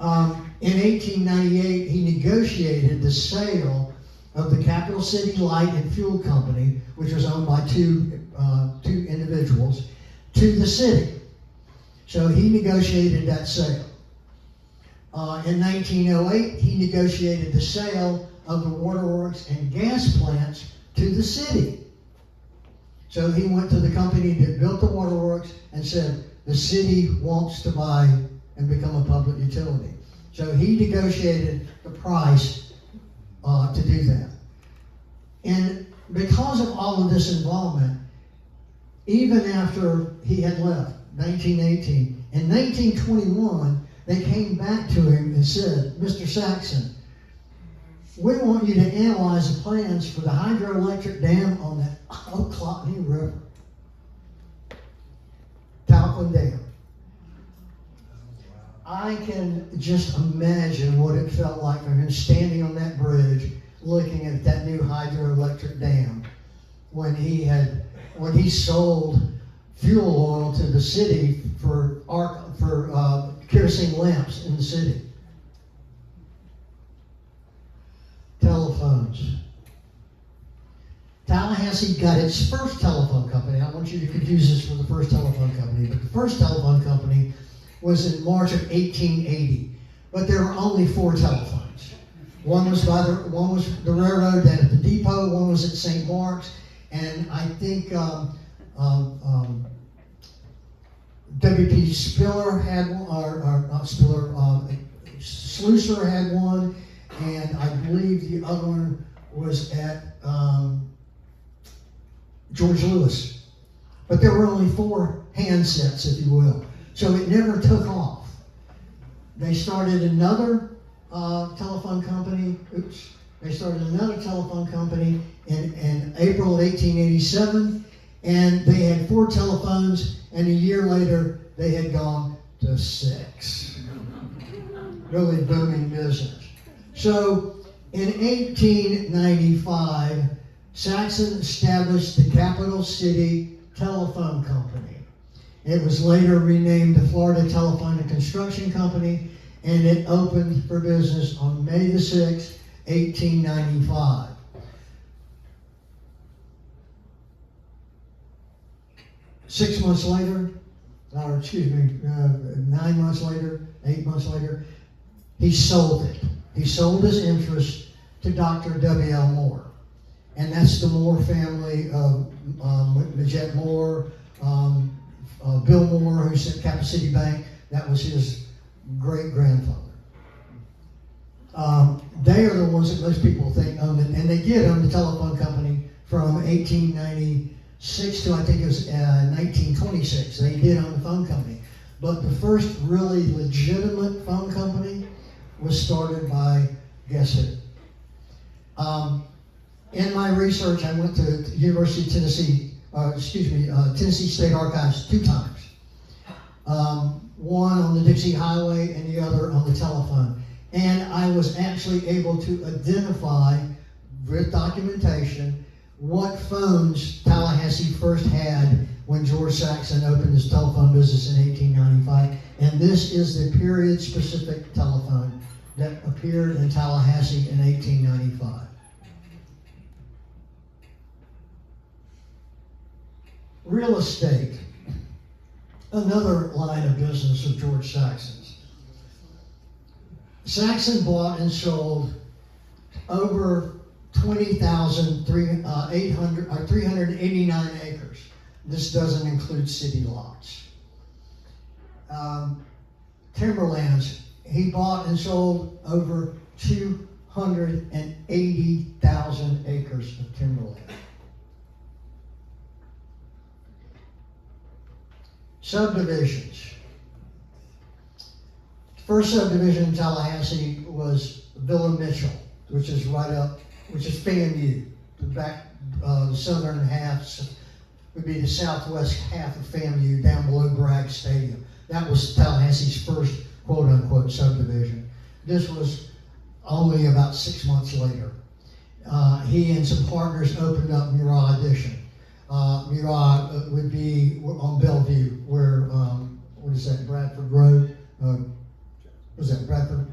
In 1898, he negotiated the sale of the Capital City Light and Fuel Company, which was owned by two individuals, to the city. So he negotiated that sale. In 1908, he negotiated the sale of the waterworks and gas plants to the city. So he went to the company that built the waterworks and said, the city wants to buy and become a public utility. So he negotiated the price to do that. And because of all of this involvement, even after he had left, 1918, in 1921, they came back to him and said, Mr. Saxon, we want you to analyze the plans for the hydroelectric dam on the Ochlockonee River. Talcon Dam. I can just imagine what it felt like for him standing on that bridge looking at that new hydroelectric dam when he sold fuel oil to the city for kerosene lamps in the city. Telephones. Tallahassee got its first telephone company. I don't want you to confuse this with the first telephone company, but the first telephone company was in March of 1880. But there were only 4 telephones. One was the railroad down at the depot, one was at St. Mark's, and I think W.P. Spiller had one, or not Spiller, Slusser had one, and I believe the other one was at George Lewis. But there were only 4 handsets, if you will. So it never took off. They started another telephone company. They started another telephone company in April of 1887, and they had 4 telephones, and a year later they had gone to 6. Really booming business. So in 1895, Saxon established the Capital City Telephone Company. It was later renamed the Florida Telephone and Construction Company, and it opened for business on May the 6th, 1895. Six months later, or excuse me, 9 months later, 8 months later, he sold it. He sold his interest to Dr. W.L. Moore. And that's the Moore family of Majette Moore, Bill Moore, who's at Capital City Bank. That was his great-grandfather. They are the ones that most people think owned it, and they did own the telephone company from 1896 to I think it was 1926. They did own the phone company. But the first really legitimate phone company was started by, guess who? In my research, I went to University of Tennessee, Tennessee State Archives 2 times. One on the Dixie Highway and the other on the telephone. And I was actually able to identify with documentation what phones Tallahassee first had when George Saxon opened his telephone business in 1895. And this is the period-specific telephone that appeared in Tallahassee in 1895. Real estate, another line of business of George Saxon's. Saxon bought and sold over 389 acres. This doesn't include city lots. Timberlands, he bought and sold over 280,000 acres of timberland. Subdivisions. First subdivision in Tallahassee was Villa Mitchell, which is FAMU. The southern half would be the southwest half of FAMU, down below Bragg Stadium. That was Tallahassee's first quote-unquote subdivision. This was only about 6 months later. He and some partners opened up Murat Addition. Murat would be on Bellevue, where, what is that, Bradford Road? Was that Bradford?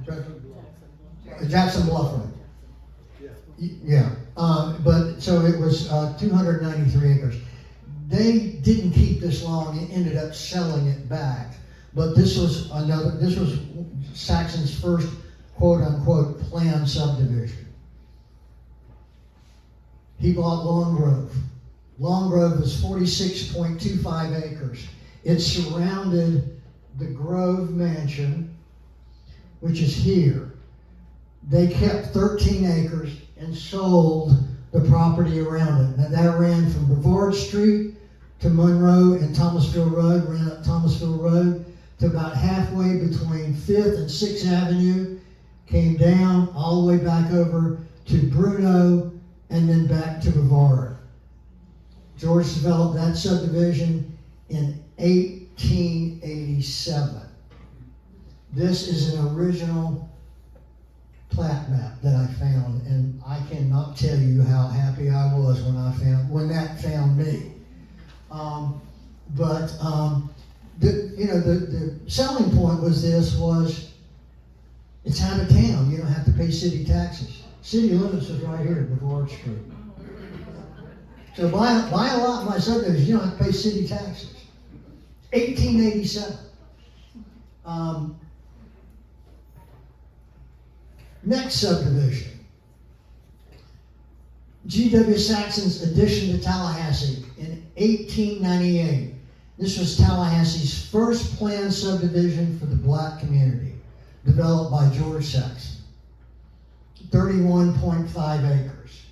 Jackson Bluff Road. Yeah. But so it was 293 acres. They didn't keep this long and ended up selling it back. But this was Saxon's first quote unquote planned subdivision. He bought Long Grove. Long Grove was 46.25 acres. It surrounded the Grove Mansion, which is here. They kept 13 acres and sold the property around it. Now that ran from Brevard Street to Monroe and Thomasville Road, ran up Thomasville Road to about halfway between 5th and 6th Avenue, came down all the way back over to Bruno and then back to Brevard. George developed that subdivision in 1887. This is an original plat map that I found, and I cannot tell you how happy I was when that found me. The selling point was it's out of town. You don't have to pay city taxes. City limits is right here at Brevard Street. So buy a lot in my subdivision, you don't have to pay city taxes. 1887. Next subdivision. G.W. Saxon's addition to Tallahassee in 1898. This was Tallahassee's first planned subdivision for the black community, developed by George Saxon. 31.5 acres.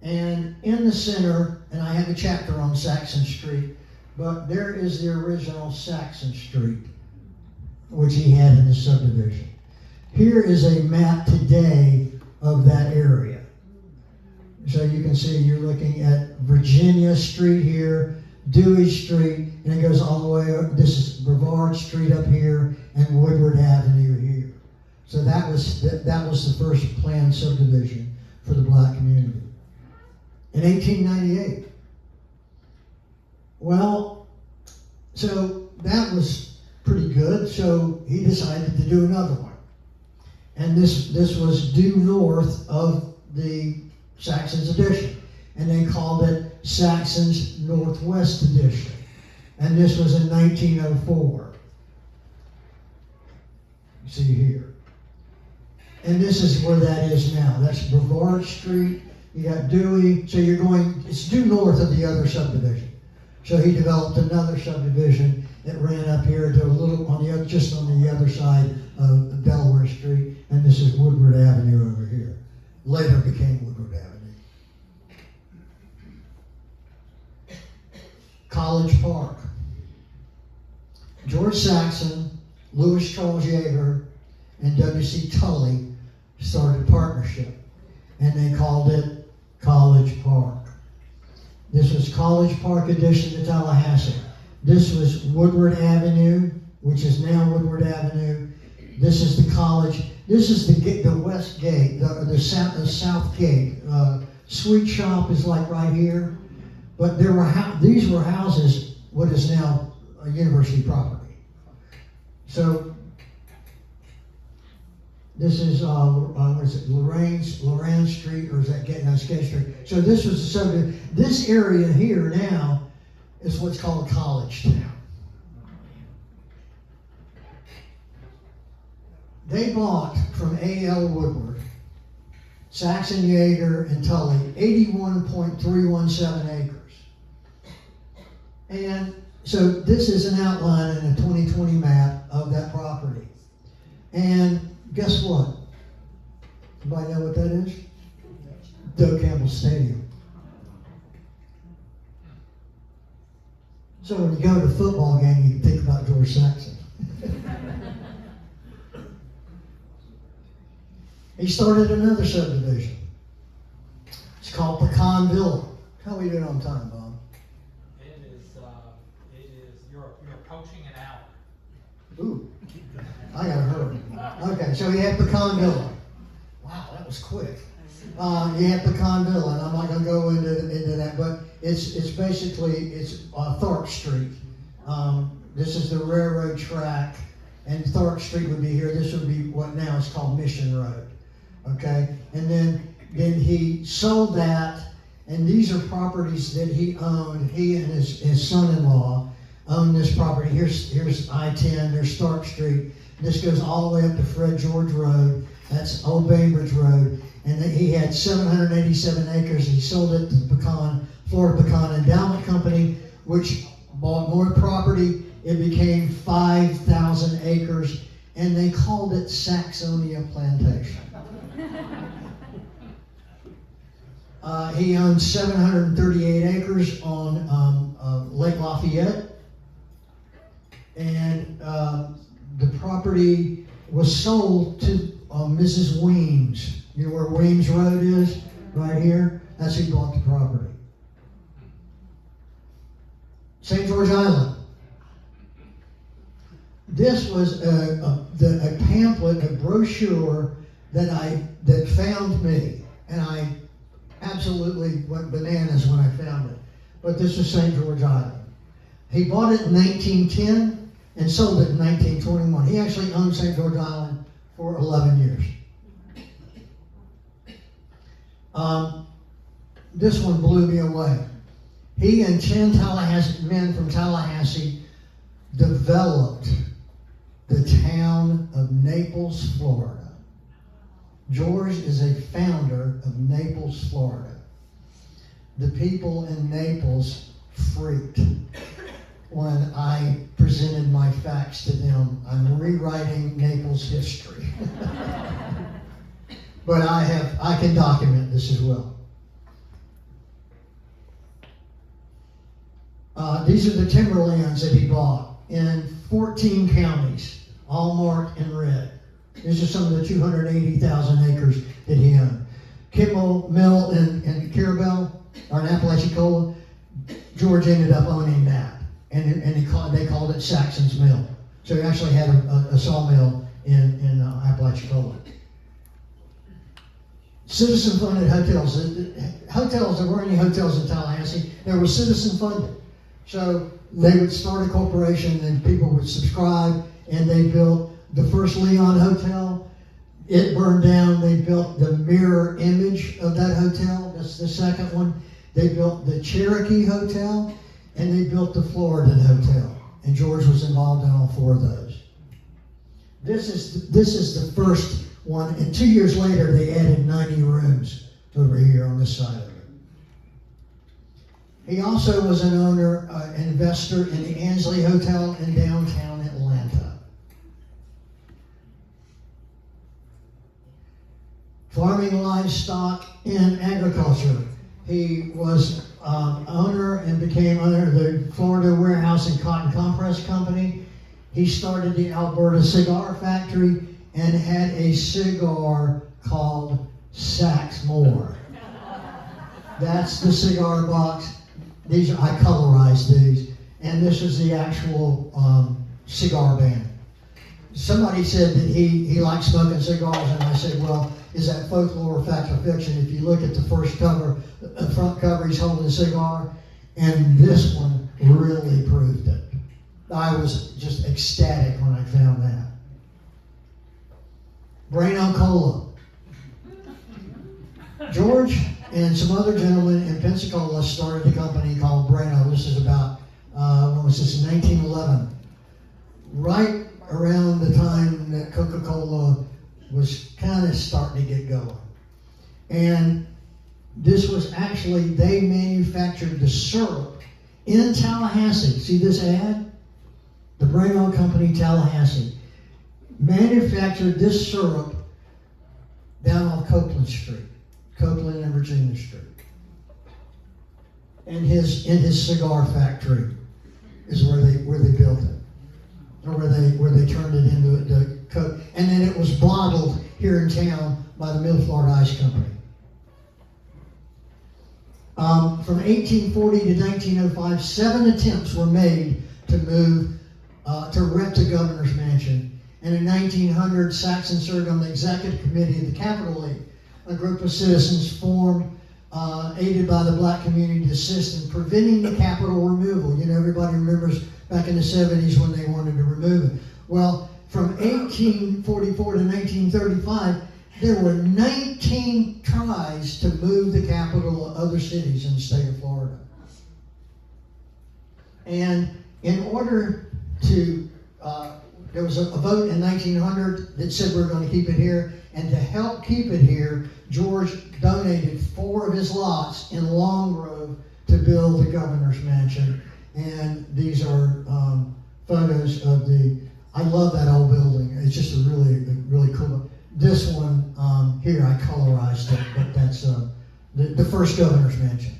And in the center, and I have a chapter on Saxon Street, but there is the original Saxon Street, which he had in the subdivision. Here is a map today of that area. So you can see you're looking at Virginia Street here, Dewey Street, and it goes all the way up. This is Brevard Street up here and Woodward Avenue here. So that was the first planned subdivision for the black community. in 1898. Well, so that was pretty good, so he decided to do another one. And this was due north of the Saxon's Addition. And they called it Saxon's Northwest Addition. And this was in 1904. You see here. And this is where that is now. That's Brevard Street. You got Dewey. So you're going, it's due north of the other subdivision. So he developed another subdivision that ran up here to a little on the other, just on the other side of Delaware Street. And this is Woodward Avenue over here. Later became Woodward Avenue. College Park. George Saxon, Louis Charles Yeager, and W.C. Tully started a partnership, and they called it College Park. This was College Park addition to Tallahassee. This was Woodward Avenue, which is now Woodward Avenue. This is the college. This is the west gate, the south gate. Sweet shop is like right here, but these were houses, what is now a university property. So this is what is it, Lorraine Street, or is that Skate Street? So this was the subdivision. This area here now is what's called College Town. They bought from A.L. Woodward, Saxon, Yeager, and Tully 81.317 acres. And so this is an outline in a 2020 map of that property. And guess what? Anybody know what that is? Doug Campbell Stadium. So when you go to a football game, you can think about George Saxon. He started another subdivision. It's called Pecan Villa. How are we doing on time, Bob? It is, you're approaching an hour. Ooh, I gotta hurry. Okay, so he had Pecan Villa. Wow, that was quick. He had Pecan Villa, and I'm not gonna go into that, but it's basically Tharp Street. This is the railroad track, and Tharp Street would be here. This would be what now is called Mission Road. Okay, and then he sold that, and these are properties that he owned. He and his son-in-law owned this property. Here's I-10. There's Tharp Street. This goes all the way up to Fred George Road. That's Old Bainbridge Road. And he had 787 acres. He sold it to the Florida Pecan Endowment Company, which bought more property. It became 5,000 acres, and they called it Saxonia Plantation. He owned 738 acres on Lake Lafayette, and the property was sold to Mrs. Weems. You know where Weems Road is? Right here? That's who bought the property. St. George Island. This was a pamphlet, a brochure that found me, and I absolutely went bananas when I found it. But this is St. George Island. He bought it in 1910 and sold it in 1921. He actually owned St. George Island for 11 years. This one blew me away. He and 10 men from Tallahassee developed the town of Naples, Florida. George is a founder of Naples, Florida. The people in Naples freaked when I presented my facts to them. I'm rewriting Naples history. But I can document this as well. These are the timberlands that he bought in 14 counties, all marked in red. These are some of the 280,000 acres that he owned. Kimmel Mill in Carabel, or in Apalachicola, George ended up owning that. And they called it Saxon's Mill. So he actually had a sawmill in Apalachicola. citizen-funded hotels. Hotels, there weren't any hotels in Tallahassee. They were citizen-funded. So they would start a corporation and people would subscribe, and they built the first Leon Hotel. It burned down. They built the mirror image of that hotel. That's the second one. They built the Cherokee Hotel, and they built the Florida Hotel. And George was involved in all four of those. This is the first one, and 2 years later they added 90 rooms over here on this side of it. He also was an owner, an investor in the Ansley Hotel in downtown Atlanta. Farming livestock and agriculture. He was owner and became owner of the Florida Warehouse and Cotton Compress Company. He started the Alberta Cigar Factory and had a cigar called Saxmore. That's the cigar box. I colorized these, and this is the actual cigar band. Somebody said that he liked smoking cigars, and I said, well, is that folklore or fact or fiction? If you look at the first cover, the front cover, he's holding a cigar, and this one really proved it. I was just ecstatic when I found that. Brano Cola. George and some other gentlemen in Pensacola started a company called Brano. This is about, when was this, 1911. Right around the time that Coca-Cola was kind of starting to get going. And this was actually, they manufactured the syrup in Tallahassee. See this ad? The Brano Company, Tallahassee, manufactured this syrup down off Copeland Street, Copeland and Virginia Street. And in his cigar factory is where they built it, or where they turned it into the Coke. And then it was bottled here in town by the Middle Florida Ice Company. From 1840 to 1905, 7 attempts were made to move to erect a governor's mansion. And in 1900, Saxon served on the executive committee of the Capitol League, a group of citizens formed, aided by the black community, to assist in preventing the Capitol removal. You know, everybody remembers back in the 70s when they wanted to remove it. Well, from 1844 to 1935, there were 19 tries to move the Capitol to other cities in the state of Florida. And in order to, there was a vote in 1900 that said we're going to keep it here, and to help keep it here, George donated 4 of his lots in Long Grove to build the governor's mansion. And these are photos of I love that old building. It's just a really cool. This one here, I colorized it, but that's the first governor's mansion.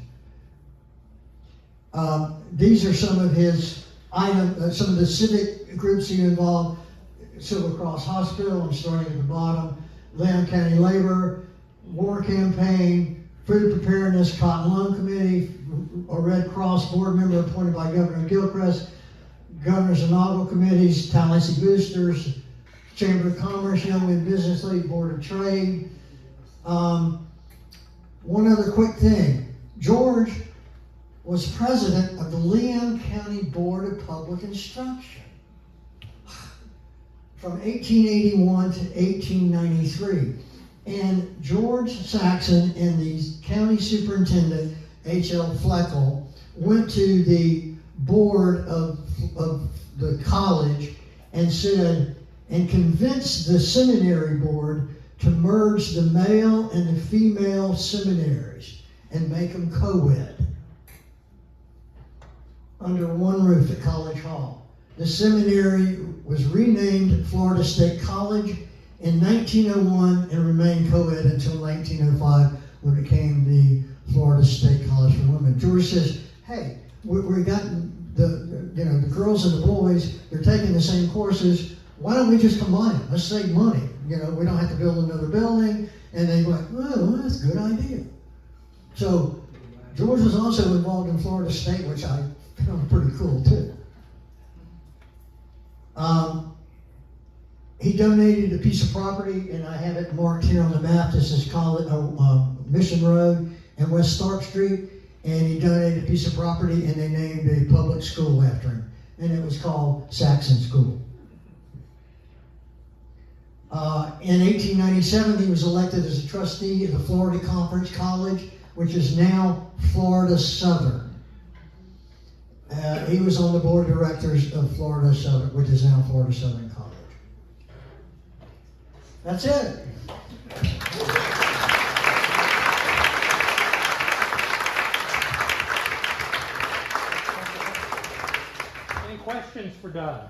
These are some of his items, some of the civic groups he involved. Silver Cross Hospital, I'm starting at the bottom. Lamb County Labor, War Campaign, Food Preparedness, Cotton Loan Committee, a Red Cross board member appointed by Governor Gilchrist, Governor's Inaugural Committees, Tallahassee Boosters, Chamber of Commerce, Young Men Business League, Board of Trade. One other quick thing. George was president of the Leon County Board of Public Instruction from 1881 to 1893. And George Saxon and the county superintendent, H.L. Fleckel, went to the board of the college and said, and convinced the seminary board to merge the male and the female seminaries and make them co-ed under one roof at College Hall. The seminary was renamed Florida State College in 1901 and remained co-ed until 1905, when it became the Florida State College for Women. George says, hey, we got the girls and the boys, they're taking the same courses. Why don't we just combine them? Let's save money. We don't have to build another building. And they went, well, that's a good idea. So George was also involved in Florida State, which I found pretty cool too. He donated a piece of property, and I have it marked here on the map. This is Mission Road and West Stark Street. And he donated a piece of property, and they named a public school after him. And it was called Saxon School. In 1897, he was elected as a trustee of the Florida Conference College, which is now Florida Southern. He was on the board of directors of Florida Southern, which is now Florida Southern College. That's it. Any questions for Doug?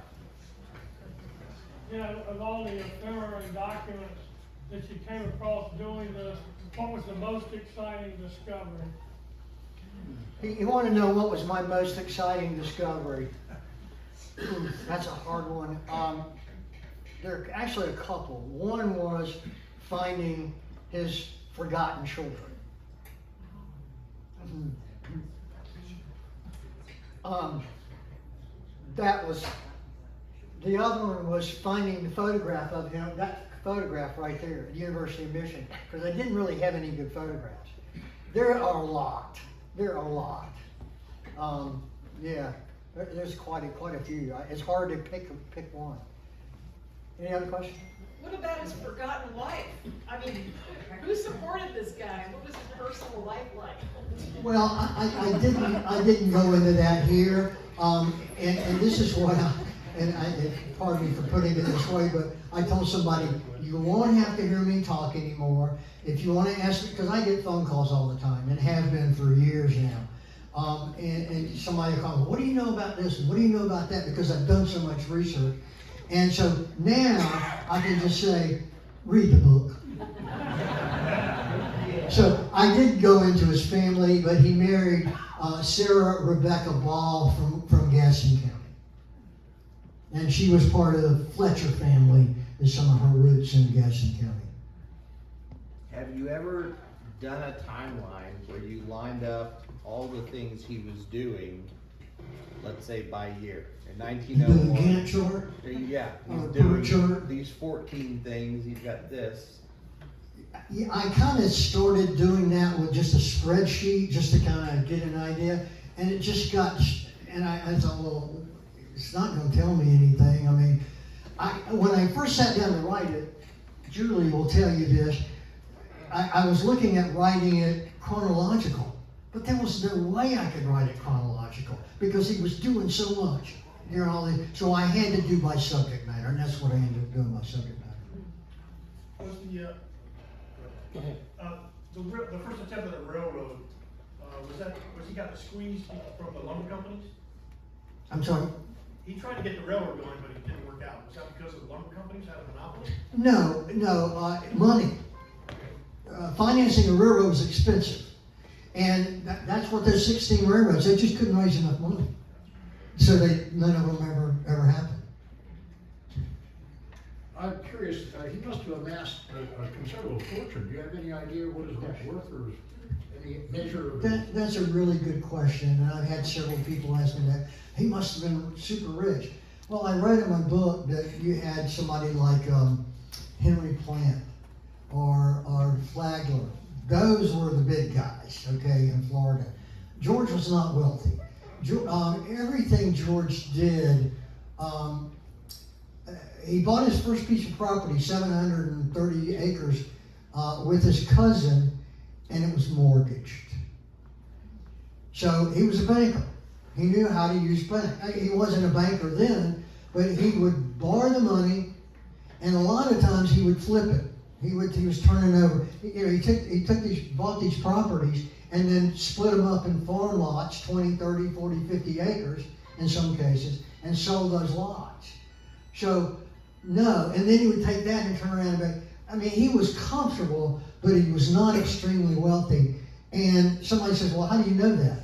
Yeah, of all the ephemera and documents that you came across doing this, what was the most exciting discovery? You want to know what was my most exciting discovery? That's a hard one. There are actually a couple. One was finding his forgotten children. That was, the other one was finding the photograph of him, that photograph right there at the University of Michigan, because I didn't really have any good photographs. There are a lot. Yeah, there's quite a few. It's hard to pick one. Any other questions? What about his forgotten wife? I mean, who supported this guy? What was his personal life like? Well, I didn't go into that here, and this is what pardon me for putting it this way, but I told somebody, you won't have to hear me talk anymore. If you want to ask me, because I get phone calls all the time, and have been for years now, and somebody will call me, what do you know about this, and what do you know about that, because I've done so much research. And so now I can just say, read the book. So I did go into his family, but he married Sarah Rebecca Ball from Gaston County. And she was part of the Fletcher family, is some of her roots in Gaston County. Have you ever done a timeline where you lined up all the things he was doing, let's say by year? In You do a 1901, Gantt chart? yeah, Or a he's bar chart? doing these 14 things, he's got this. Yeah, I kind of started doing that with just a spreadsheet, just to kind of get an idea. And it just got, and I thought, well, it's not going to tell me anything. I mean, when I first sat down to write it, Julie will tell you this, I was looking at writing it chronological, but there was no way I could write it chronological because he was doing so much. You know, so I had to do by subject matter, and that's what I ended up doing by subject matter. Was Go ahead. the first attempt at the railroad, was he got the squeeze from the lumber companies? I'm sorry? He tried to get the railroad going, but it didn't work out. Was that because of the lumber companies had a monopoly? No, money. Financing a railroad is expensive. And that's what those 16 railroads, they just couldn't raise enough money. So none of them ever happened. I'm curious, he must have amassed a considerable fortune. Do you have any idea what his net worth or any measure of it? That's a really good question, and I've had several people ask me that. He must have been super rich. Well, I read in my book that you had somebody like Henry Plant or Flagler. Those were the big guys, okay, in Florida. George was not wealthy. Everything George did, he bought his first piece of property, 730 acres, with his cousin, and it was mortgaged. So he was a banker. He knew how to use bank. He wasn't a banker then, but he would borrow the money, and a lot of times he would flip it. He was turning over. He bought these properties and then split them up in farm lots, 20, 30, 40, 50 acres in some cases, and sold those lots. So, no, and then he would take that and turn around and be, I mean, he was comfortable, but he was not extremely wealthy. And somebody says, well, how do you know that?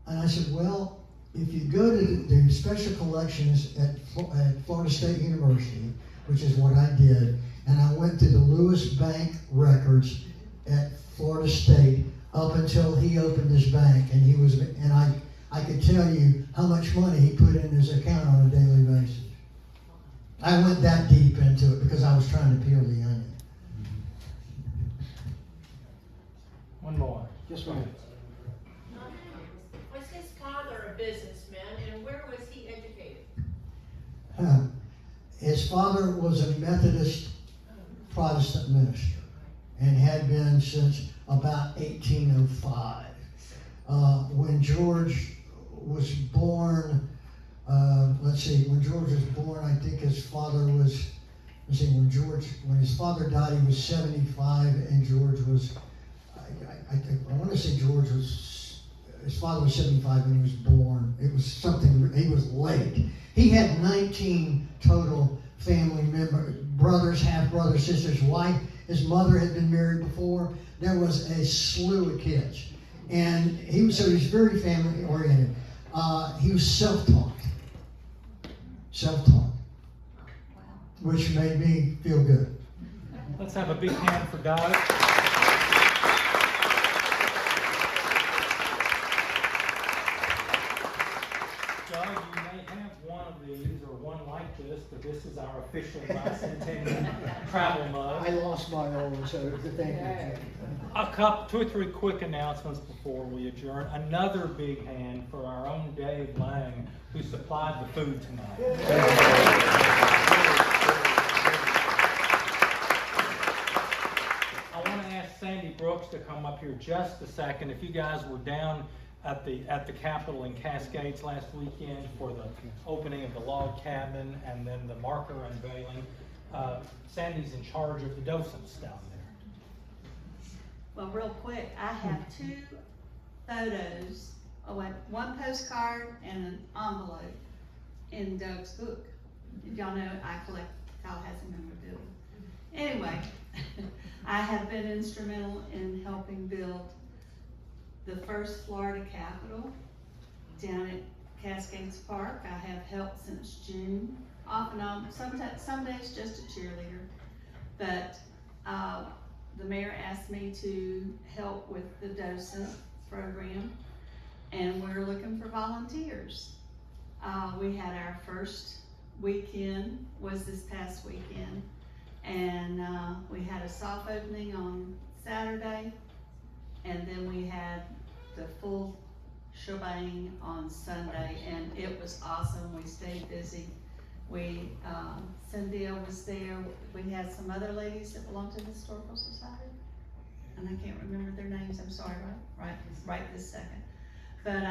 And I said, well, if you go to the special collections at Florida State University, which is what I did, and I went to the Lewis Bank records at Florida State up until he opened his bank, and I could tell you how much money he put in his account on a daily basis. I went that deep into it because I was trying to peel the onion. One more. Yes, ma'am. Was his father a businessman, and where was he educated? His father was a Methodist Protestant minister and had been since about 1805. When George was born, when George was born, I think his father was, when his father died, he was 75, and George was, I want to say his father was 75 when he was born. It was something, he was late. He had 19 total family members, brothers, half-brothers, sisters, wife. His mother had been married before. There was a slew of kids. And he was very family-oriented. He was self-taught, which made me feel good. Let's have a big hand for Doug. Doug, you may have one of these or one like this, but this is our official bicentennial travel mug. I lost my own, so thank you. Two or three quick announcements before we adjourn. Another big hand for our own Dave Lang, who supplied the food tonight. I want to ask Sandy Brooks to come up here just a second. If you guys were down at the Capitol in Cascades last weekend for the opening of the log cabin and then the marker unveiling, Sandy's in charge of the docents down there. Well, real quick, I have 2 photos, one postcard and an envelope in Doug's book. Y'all know I collect Tallahassee memorabilia. Anyway, I have been instrumental in helping build the first Florida Capitol down at Cascades Park. I have helped since June, off and on, some days just a cheerleader. But the mayor asked me to help with the docent program, and we're looking for volunteers. We had our first weekend, was this past weekend, and we had a soft opening on Saturday, and then we had the full shebang on Sunday, and it was awesome. We stayed busy. Cynthia was there. We had some other ladies that belong to the Historical Society, and I can't remember their names, I'm sorry, right this second. But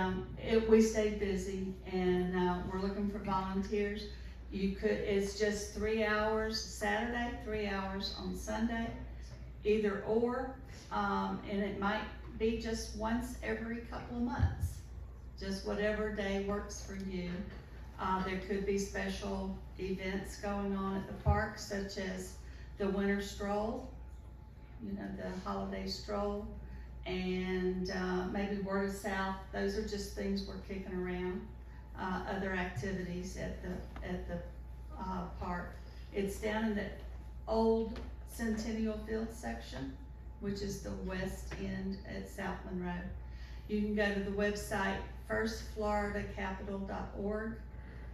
we stayed busy, and we're looking for volunteers. It's just 3 hours Saturday, 3 hours on Sunday, either or, and it might be just once every couple of months, just whatever day works for you. There could be special events going on at the park, such as the winter stroll, the holiday stroll, and maybe Word of South. Those are just things we're kicking around. Other activities at the park. It's down in the old Centennial Field section, which is the west end at South Monroe. You can go to the website firstfloridacapitol.org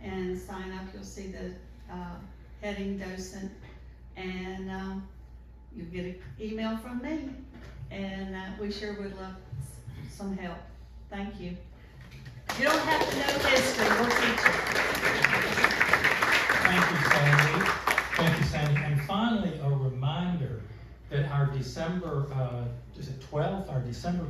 and sign up. You'll see the heading docent, and you'll get an email from me, and we sure would love some help. Thank you. You don't have to know history, we'll teach you. Thank you, Sandy. Thank you, Sandy. And finally, a reminder that our December, is it 12th? Our December